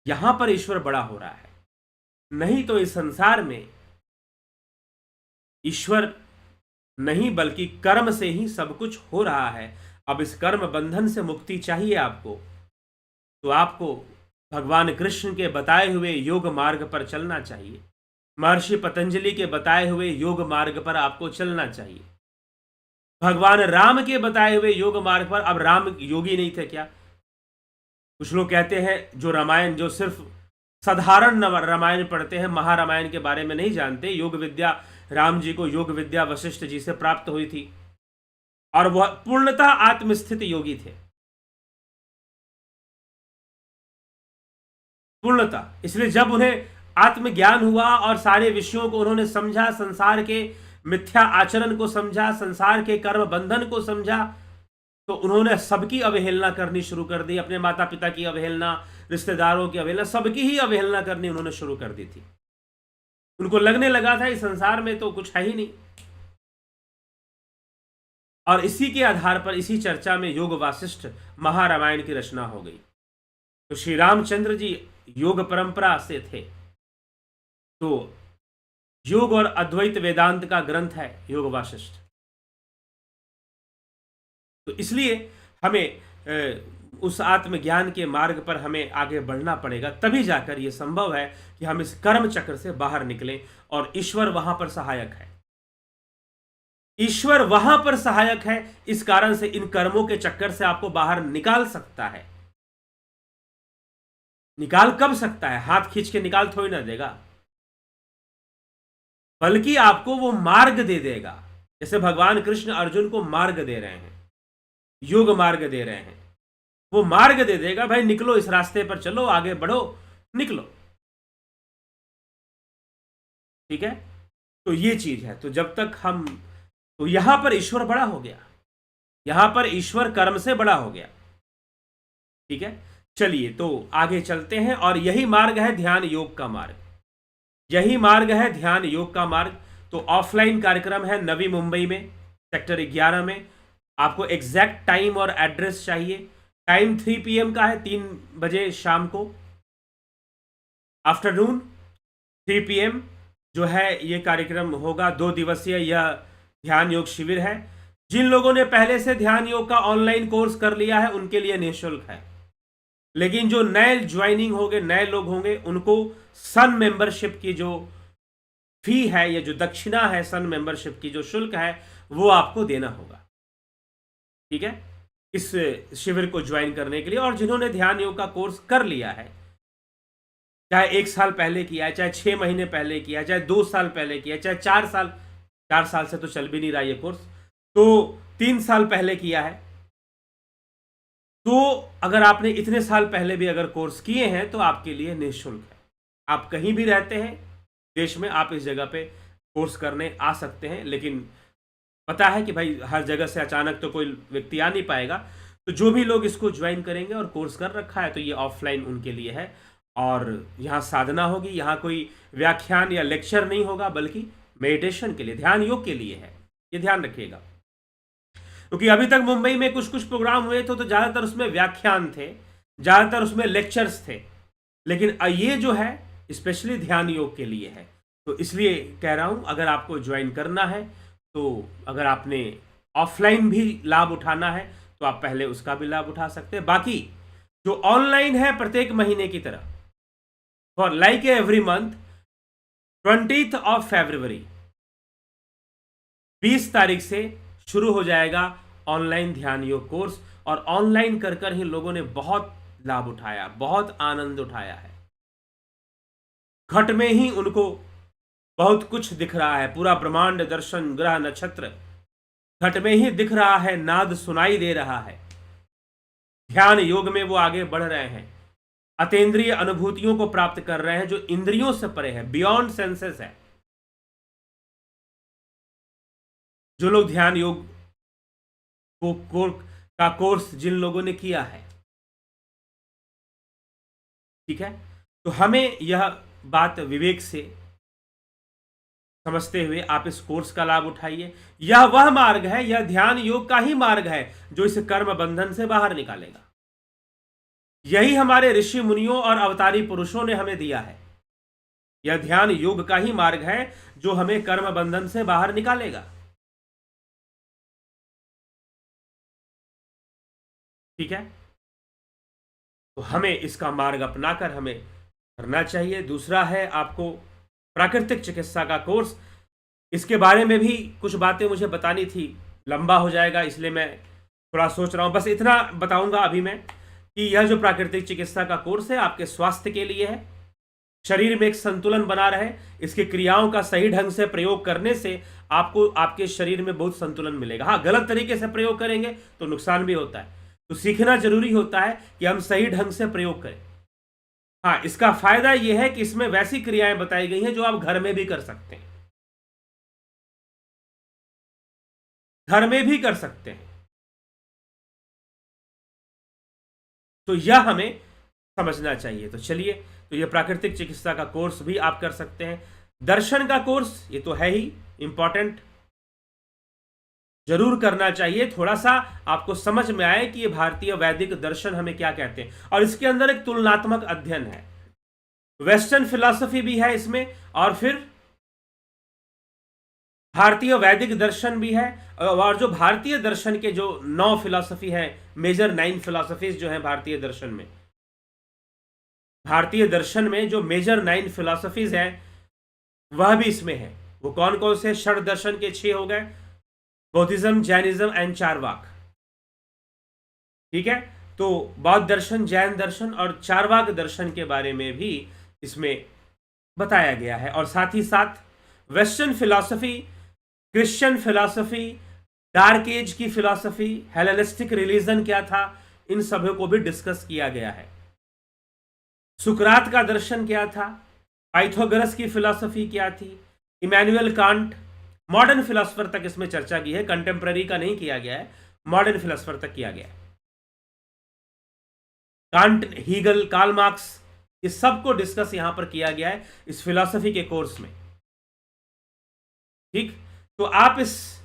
यहां पर ईश्वर बड़ा हो रहा है, नहीं तो इस संसार में ईश्वर नहीं बल्कि कर्म से ही सब कुछ हो रहा है। अब इस कर्म बंधन से मुक्ति चाहिए आपको, तो आपको भगवान कृष्ण के बताए हुए योग मार्ग पर चलना चाहिए। महर्षि पतंजलि के बताए हुए योग मार्ग पर आपको चलना चाहिए। भगवान राम के बताए हुए योग मार्ग पर, अब राम योगी नहीं थे क्या? कुछ लोग कहते हैं जो रामायण, जो सिर्फ साधारण रामायण पढ़ते हैं, महारामायण के बारे में नहीं जानते, योग विद्या, राम जी को योग विद्या वशिष्ठ जी से प्राप्त हुई थी और वह पूर्णतः आत्मस्थित योगी थे। पूर्णता। इसलिए जब उन्हें आत्मज्ञान हुआ और सारे विषयों को उन्होंने समझा, संसार के मिथ्या आचरण को समझा, संसार के कर्म बंधन को समझा, तो उन्होंने सबकी अवहेलना करनी शुरू कर दी। अपने माता पिता की अवहेलना, रिश्तेदारों की अवहेलना, सबकी ही अवहेलना करनी उन्होंने शुरू कर दी थी। उनको लगने लगा था इस संसार में तो कुछ है ही नहीं। और इसी के आधार पर, इसी चर्चा में योग वासिष्ठ महारामायण की रचना हो गई। तो श्री रामचंद्र जी योग परंपरा से थे, तो योग और अद्वैत वेदांत का ग्रंथ है योग वासिष्ठ। तो इसलिए हमें उस आत्मज्ञान के मार्ग पर हमें आगे बढ़ना पड़ेगा, तभी जाकर यह संभव है कि हम इस कर्म चक्र से बाहर निकलें। और ईश्वर वहां पर सहायक है, ईश्वर वहां पर सहायक है। इस कारण से इन कर्मों के चक्कर से आपको बाहर निकाल सकता है। निकाल कब सकता है? हाथ खींच के निकाल थोड़ी ना देगा, बल्कि आपको वो मार्ग दे देगा। जैसे भगवान कृष्ण अर्जुन को मार्ग दे रहे हैं, योग मार्ग दे रहे हैं, वो मार्ग दे देगा, भाई निकलो, इस रास्ते पर चलो, आगे बढ़ो, निकलो। ठीक है, तो ये चीज है। तो जब तक हम, तो यहां पर ईश्वर बड़ा हो गया, यहां पर ईश्वर कर्म से बड़ा हो गया। ठीक है, चलिए तो आगे चलते हैं। और यही मार्ग है ध्यान योग का मार्ग, यही मार्ग है ध्यान योग का मार्ग। तो ऑफलाइन कार्यक्रम है नवी मुंबई में, सेक्टर 11 में। आपको एग्जैक्ट टाइम और एड्रेस चाहिए। टाइम 3 PM का है, 3 बजे शाम को, आफ्टरनून 3 PM जो है ये कार्यक्रम होगा। 2 दिवसीय यह ध्यान योग शिविर है। जिन लोगों ने पहले से ध्यान योग का ऑनलाइन कोर्स कर लिया है उनके लिए निःशुल्क है, लेकिन जो नए ज्वाइनिंग होंगे, नए लोग होंगे, उनको सन मेंबरशिप की जो फी है, या जो दक्षिणा है, सन मेंबरशिप की जो शुल्क है, वो आपको देना होगा। ठीक है, इस शिविर को ज्वाइन करने के लिए। और जिन्होंने ध्यान योग का कोर्स कर लिया है, चाहे 1 साल पहले किया है, चाहे 6 महीने पहले किया है, चाहे 2 साल पहले किया है, चाहे 4 साल, 4 साल से तो चल भी नहीं रहा ये कोर्स, तो 3 साल पहले किया है, तो अगर आपने इतने साल पहले भी अगर कोर्स किए हैं तो आपके लिए निःशुल्क है। आप कहीं भी रहते हैं देश में, आप इस जगह पे कोर्स करने आ सकते हैं। लेकिन पता है कि भाई हर जगह से अचानक तो कोई व्यक्ति आ नहीं पाएगा, तो जो भी लोग इसको ज्वाइन करेंगे और कोर्स कर रखा है, तो ये ऑफलाइन उनके लिए है। और यहाँ साधना होगी, यहाँ कोई व्याख्यान या लेक्चर नहीं होगा, बल्कि मेडिटेशन के लिए, ध्यान योग के लिए है, ये ध्यान रखिएगा। क्योंकि अभी तक मुंबई में कुछ कुछ प्रोग्राम हुए थे, तो ज़्यादातर उसमें व्याख्यान थे, ज़्यादातर उसमें लेक्चर्स थे। लेकिन ये जो है स्पेशली ध्यान योग के लिए है। तो इसलिए कह रहा हूँ, अगर आपको ज्वाइन करना है, तो अगर आपने ऑफलाइन भी लाभ उठाना है, तो आप पहले उसका भी लाभ उठा सकते हैं। बाकी जो ऑनलाइन है, प्रत्येक महीने की तरह, फॉर लाइक एवरी मंथ, 20 फरवरी 20 तारीख से शुरू हो जाएगा ऑनलाइन ध्यान योग कोर्स। और ऑनलाइन कर कर ही लोगों ने बहुत लाभ उठाया, बहुत आनंद उठाया है। घट में ही उनको बहुत कुछ दिख रहा है, पूरा ब्रह्मांड, दर्शन, ग्रह, नक्षत्र घट में ही दिख रहा है, नाद सुनाई दे रहा है। ध्यान योग में वो आगे बढ़ रहे हैं, अतीन्द्रिय अनुभूतियों को प्राप्त कर रहे हैं, जो इंद्रियों से परे है, बियॉन्ड सेंसेस है। जो लोग ध्यान योग का कोर्स जिन लोगों ने किया है, ठीक है, तो हमें यह बात विवेक से समझते हुए आप इस कोर्स का लाभ उठाइए। यह वह मार्ग है, यह ध्यान योग का ही मार्ग है जो इस कर्म बंधन से बाहर निकालेगा। यही हमारे ऋषि मुनियों और अवतारी पुरुषों ने हमें दिया है। यह ध्यान योग का ही मार्ग है जो हमें कर्म बंधन से बाहर निकालेगा। ठीक है, तो हमें इसका मार्ग अपनाकर हमें करना चाहिए। दूसरा है आपको प्राकृतिक चिकित्सा का कोर्स। इसके बारे में भी कुछ बातें मुझे बतानी थी, लंबा हो जाएगा, इसलिए मैं थोड़ा सोच रहा हूँ। बस इतना बताऊंगा अभी मैं कि यह जो प्राकृतिक चिकित्सा का कोर्स है आपके स्वास्थ्य के लिए है, शरीर में एक संतुलन बना रहे, इसकी क्रियाओं का सही ढंग से प्रयोग करने से आपको आपके शरीर में बहुत संतुलन मिलेगा। हाँ, गलत तरीके से प्रयोग करेंगे तो नुकसान भी होता है, तो सीखना जरूरी होता है कि हम सही ढंग से प्रयोग करें। हाँ, इसका फायदा यह है कि इसमें वैसी क्रियाएं बताई गई हैं जो आप घर में भी कर सकते हैं, घर में भी कर सकते हैं। तो यह हमें समझना चाहिए। तो चलिए, तो यह प्राकृतिक चिकित्सा का कोर्स भी आप कर सकते हैं। दर्शन का कोर्स ये तो है ही इंपॉर्टेंट, जरूर करना चाहिए। थोड़ा सा आपको समझ में आए कि ये भारतीय वैदिक दर्शन हमें क्या कहते हैं, और इसके अंदर एक तुलनात्मक अध्ययन है, वेस्टर्न फिलॉसफी भी है इसमें, और फिर भारतीय वैदिक दर्शन भी है। और जो भारतीय दर्शन के जो 9 फिलॉसफी है, मेजर 9 फिलॉसफीज जो है भारतीय दर्शन में, भारतीय दर्शन में जो मेजर 9 फिलॉसफीज है वह भी इसमें है। वो कौन कौन से? षड दर्शन के 6 हो गए, बौद्धिज्म, जैनिज्म एंड चारवाक। ठीक है, तो बौद्ध दर्शन, जैन दर्शन और चारवाक दर्शन के बारे में भी इसमें बताया गया है। और साथ ही साथ western philosophy, Christian philosophy, dark age की फिलॉसफी, हेलेनिस्टिक रिलीजन क्या था, इन सभी को भी डिस्कस किया गया है। सुकरात का दर्शन क्या था, पाइथागोरस की फिलॉसफी क्या थी, इमैनुअल कांट, मॉडर्न फिलोसफर तक इसमें चर्चा की है, कंटेम्प्ररी का नहीं किया गया है, मॉडर्न फिलोसफर तक किया गया है। कांट, हीगल, कार्ल मार्क्स, इस सब को डिस्कस यहां पर किया गया है इस फिलॉसफी के कोर्स में। ठीक, तो आप इस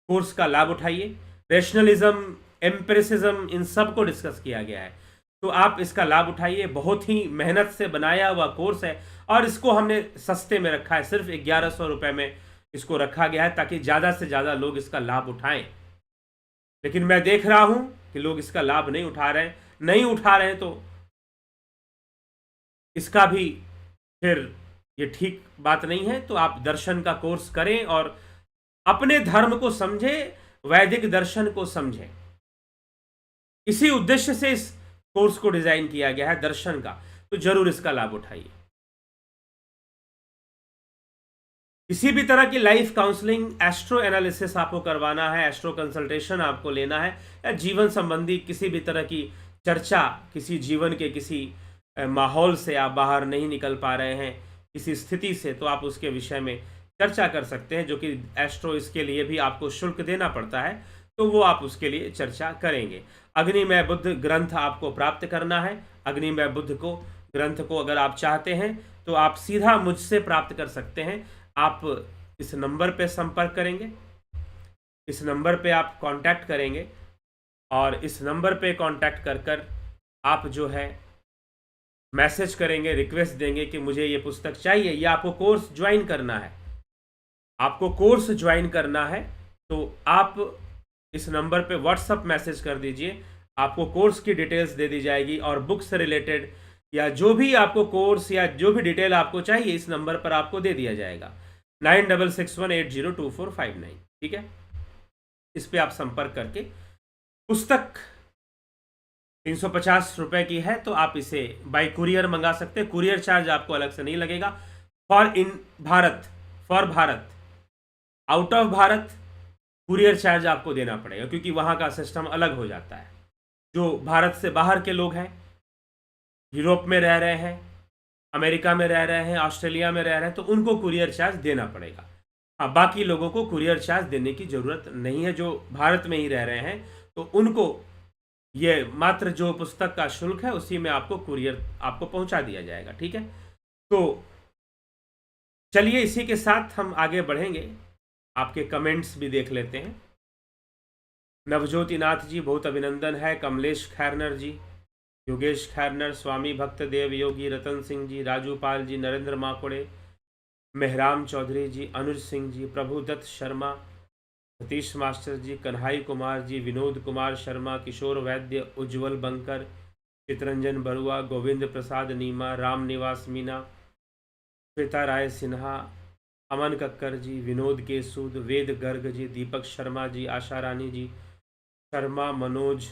कोर्स का लाभ उठाइए। रेशनलिज्म, एम्पिरिसिज्म, इन सब को डिस्कस किया गया है, तो आप इसका लाभ उठाइए। बहुत ही मेहनत से बनाया हुआ कोर्स है, और इसको हमने सस्ते में रखा है, सिर्फ 1100 रुपए में इसको रखा गया है, ताकि ज़्यादा से ज़्यादा लोग इसका लाभ उठाएं। लेकिन मैं देख रहा हूं कि लोग इसका लाभ नहीं उठा रहे हैं, नहीं उठा रहे हैं, तो इसका भी फिर ये ठीक बात नहीं है। तो आप दर्शन का कोर्स करें और अपने धर्म को समझें, वैदिक दर्शन को समझें। इसी उद्देश्य से इस कोर्स को डिजाइन किया गया है दर्शन का, तो जरूर इसका लाभ उठाइए। किसी भी तरह की लाइफ काउंसलिंग, एस्ट्रो एनालिसिस आपको करवाना है, एस्ट्रो कंसल्टेशन आपको लेना है, या जीवन संबंधी किसी भी तरह की चर्चा, किसी जीवन के किसी माहौल से आप बाहर नहीं निकल पा रहे हैं, किसी स्थिति से, तो आप उसके विषय में चर्चा कर सकते हैं, जो कि एस्ट्रो, इसके लिए भी आपको शुल्क देना पड़ता है, तो वो आप उसके लिए चर्चा करेंगे। अग्निमय बुद्ध ग्रंथ आपको प्राप्त करना है। अग्निमय बुद्ध को ग्रंथ को अगर आप चाहते हैं तो आप सीधा मुझसे प्राप्त कर सकते हैं। आप इस नंबर पे संपर्क करेंगे, इस नंबर पे आप कांटेक्ट करेंगे, और इस नंबर पे कांटेक्ट कर कर आप जो है मैसेज करेंगे, रिक्वेस्ट देंगे कि मुझे ये पुस्तक चाहिए, या आपको कोर्स ज्वाइन करना है, आपको कोर्स ज्वाइन करना है, तो आप इस नंबर पे व्हाट्सअप मैसेज कर दीजिए। आपको कोर्स की डिटेल्स दे दी जाएगी, और बुक से रिलेटेड या जो भी आपको कोर्स या जो भी डिटेल आपको चाहिए, इस नंबर पर आपको दे दिया जाएगा, 9661802459। ठीक है, इस पे आप संपर्क करके, पुस्तक 350 रुपए की है, तो आप इसे बाय कुरियर मंगा सकते हैं। कुरियर चार्ज आपको अलग से नहीं लगेगा। For in Bharat, for Bharat, out of Bharat courier charge आपको देना पड़ेगा, क्योंकि वहाँ का सिस्टम अलग हो जाता है। जो भारत से बाहर के लोग हैं, यूरोप में रह रहे हैं, अमेरिका में रह रहे हैं, ऑस्ट्रेलिया में रह रहे हैं, तो उनको कुरियर चार्ज देना पड़ेगा। हाँ, बाकी लोगों को कुरियर चार्ज देने की ज़रूरत नहीं है, जो भारत में ही रह रहे हैं, तो उनको ये मात्र जो पुस्तक का शुल्क है उसी में आपको कुरियर आपको पहुंचा दिया जाएगा। ठीक है, तो चलिए इसी के साथ हम आगे बढ़ेंगे। आपके कमेंट्स भी देख लेते हैं। नवज्योति नाथ जी, बहुत अभिनंदन है। कमलेश खैरनर जी, योगेश खैरनर, स्वामी भक्त देव योगी, रतन सिंह जी, राजू पाल जी, नरेंद्र माकोड़े, मेहराम चौधरी जी, अनुज सिंह जी, प्रभुदत्त शर्मा, सतीश मास्टर जी, कन्हाई कुमार जी, विनोद कुमार शर्मा, किशोर वैद्य, उज्जवल बंकर, चितरंजन बरुआ, गोविंद प्रसाद नीमा, राम निवास मीना, श्वेता राय सिन्हा, अमन कक्कर जी, विनोद के सूद, वेद गर्ग जी, दीपक शर्मा जी, आशा रानी जी, शर्मा मनोज,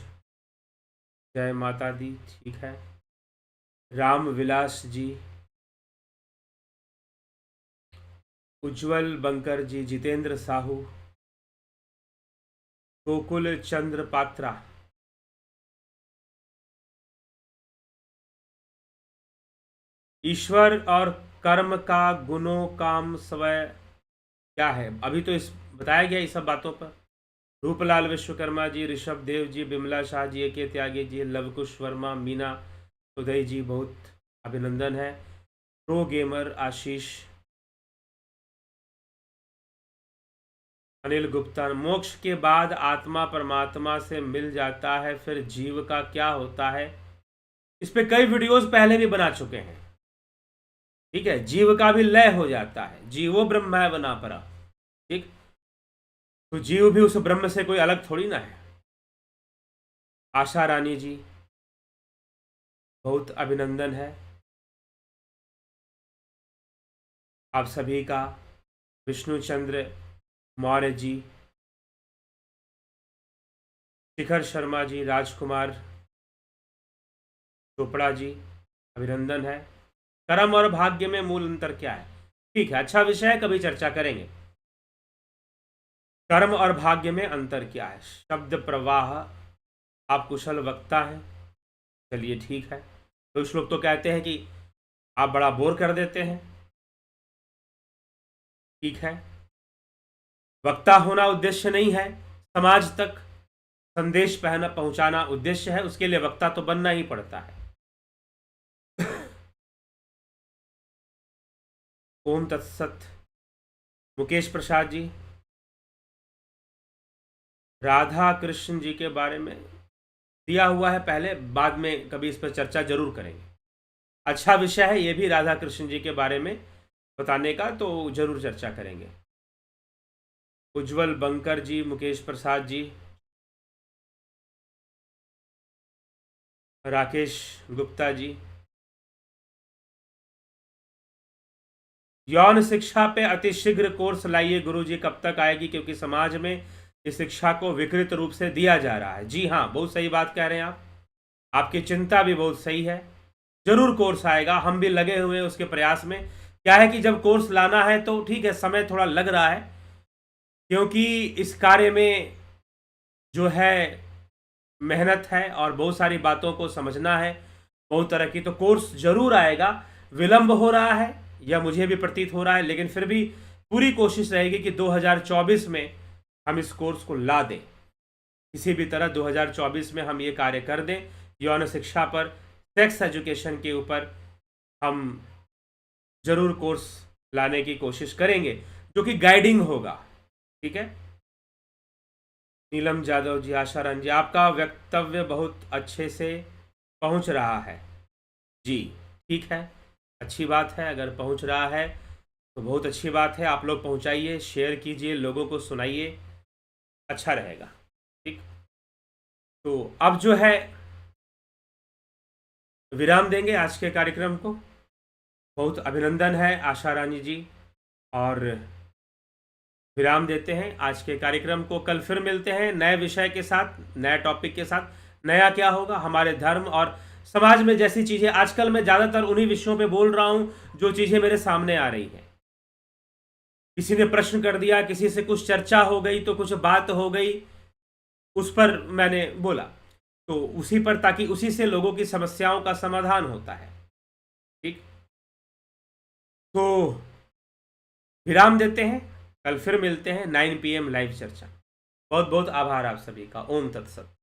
जय माता दी, ठीक है, राम विलास जी, उज्जवल बंकर जी, जितेंद्र साहू, गोकुल चंद्र पात्रा, ईश्वर और कर्म का गुणों काम स्वय क्या है? अभी तो इस बताया गया इस सब बातों पर। रूपलाल विश्वकर्मा जी, ऋषभ देव जी, बिमला शाह जी, ए.के. त्यागी जी, लवकुश वर्मा, मीना उदय जी, बहुत अभिनंदन है। प्रो गेमर आशीष, अनिल गुप्ता, मोक्ष के बाद आत्मा परमात्मा से मिल जाता है, फिर जीव का क्या होता है? इस पे कई वीडियोस पहले भी बना चुके हैं। ठीक है, जीव का भी लय हो जाता है, जीवो ब्रह्म है बना परा। ठीक, तो जीव भी उस ब्रह्म से कोई अलग थोड़ी ना है। आशा रानी जी, बहुत अभिनंदन है आप सभी का। विष्णुचंद्र मौर्य जी, शिखर शर्मा जी, राजकुमार चोपड़ा जी, अभिनंदन है। कर्म और भाग्य में मूल अंतर क्या है? ठीक है, अच्छा विषय है, कभी चर्चा करेंगे। कर्म और भाग्य में अंतर क्या है? शब्द प्रवाह, आप कुशल वक्ता हैं, चलिए ठीक है। तो कुछ लोग तो कहते हैं कि आप बड़ा बोर कर देते हैं। ठीक है, वक्ता होना उद्देश्य नहीं है, समाज तक संदेश पहुंचाना उद्देश्य है, उसके लिए वक्ता तो बनना ही पड़ता है। ओम तत्सत। मुकेश प्रसाद जी, राधा कृष्ण जी के बारे में दिया हुआ है पहले, बाद में कभी इस पर चर्चा जरूर करेंगे। अच्छा विषय है ये भी, राधा कृष्ण जी के बारे में बताने का, तो जरूर चर्चा करेंगे। उज्जवल बंकर जी, मुकेश प्रसाद जी, राकेश गुप्ता जी, यौन शिक्षा पे अतिशीघ्र कोर्स लाइए गुरुजी, कब तक आएगी? क्योंकि समाज में इस शिक्षा को विकृत रूप से दिया जा रहा है। जी हाँ, बहुत सही बात कह रहे हैं आप, आपकी चिंता भी बहुत सही है। जरूर कोर्स आएगा, हम भी लगे हुए हैं उसके प्रयास में। क्या है कि जब कोर्स लाना है तो ठीक है, समय थोड़ा लग रहा है, क्योंकि इस कार्य में जो है मेहनत है और बहुत सारी बातों को समझना है, बहुत तरह की। तो कोर्स जरूर आएगा, विलंब हो रहा है या मुझे भी प्रतीत हो रहा है, लेकिन फिर भी पूरी कोशिश रहेगी कि 2024 में हम इस कोर्स को ला दें। किसी भी तरह 2024 में हम ये कार्य कर दें। यौन शिक्षा पर, सेक्स एजुकेशन के ऊपर हम जरूर कोर्स लाने की कोशिश करेंगे, जो कि गाइडिंग होगा। ठीक है, नीलम जादव जी, आशाराम जी, आपका वक्तव्य बहुत अच्छे से पहुंच रहा है। जी ठीक है, अच्छी बात है, अगर पहुंच रहा है तो बहुत अच्छी बात है। आप लोग पहुंचाइए, शेयर कीजिए, लोगों को सुनाइए, अच्छा रहेगा। ठीक, तो अब जो है विराम देंगे आज के कार्यक्रम को। बहुत अभिनंदन है आशा रानी जी, और विराम देते हैं आज के कार्यक्रम को। कल फिर मिलते हैं नए विषय के साथ, नए टॉपिक के साथ। नया क्या होगा? हमारे धर्म और समाज में जैसी चीज़ें, आजकल मैं ज़्यादातर उन्हीं विषयों पे बोल रहा हूँ जो चीज़ें मेरे सामने आ रही हैं। किसी ने प्रश्न कर दिया, किसी से कुछ चर्चा हो गई, तो कुछ बात हो गई, उस पर मैंने बोला, तो उसी पर, ताकि उसी से लोगों की समस्याओं का समाधान होता है। ठीक, तो विराम देते हैं, कल फिर मिलते हैं 9 PM लाइव चर्चा। बहुत बहुत आभार आप सभी का। ओम तत्सत।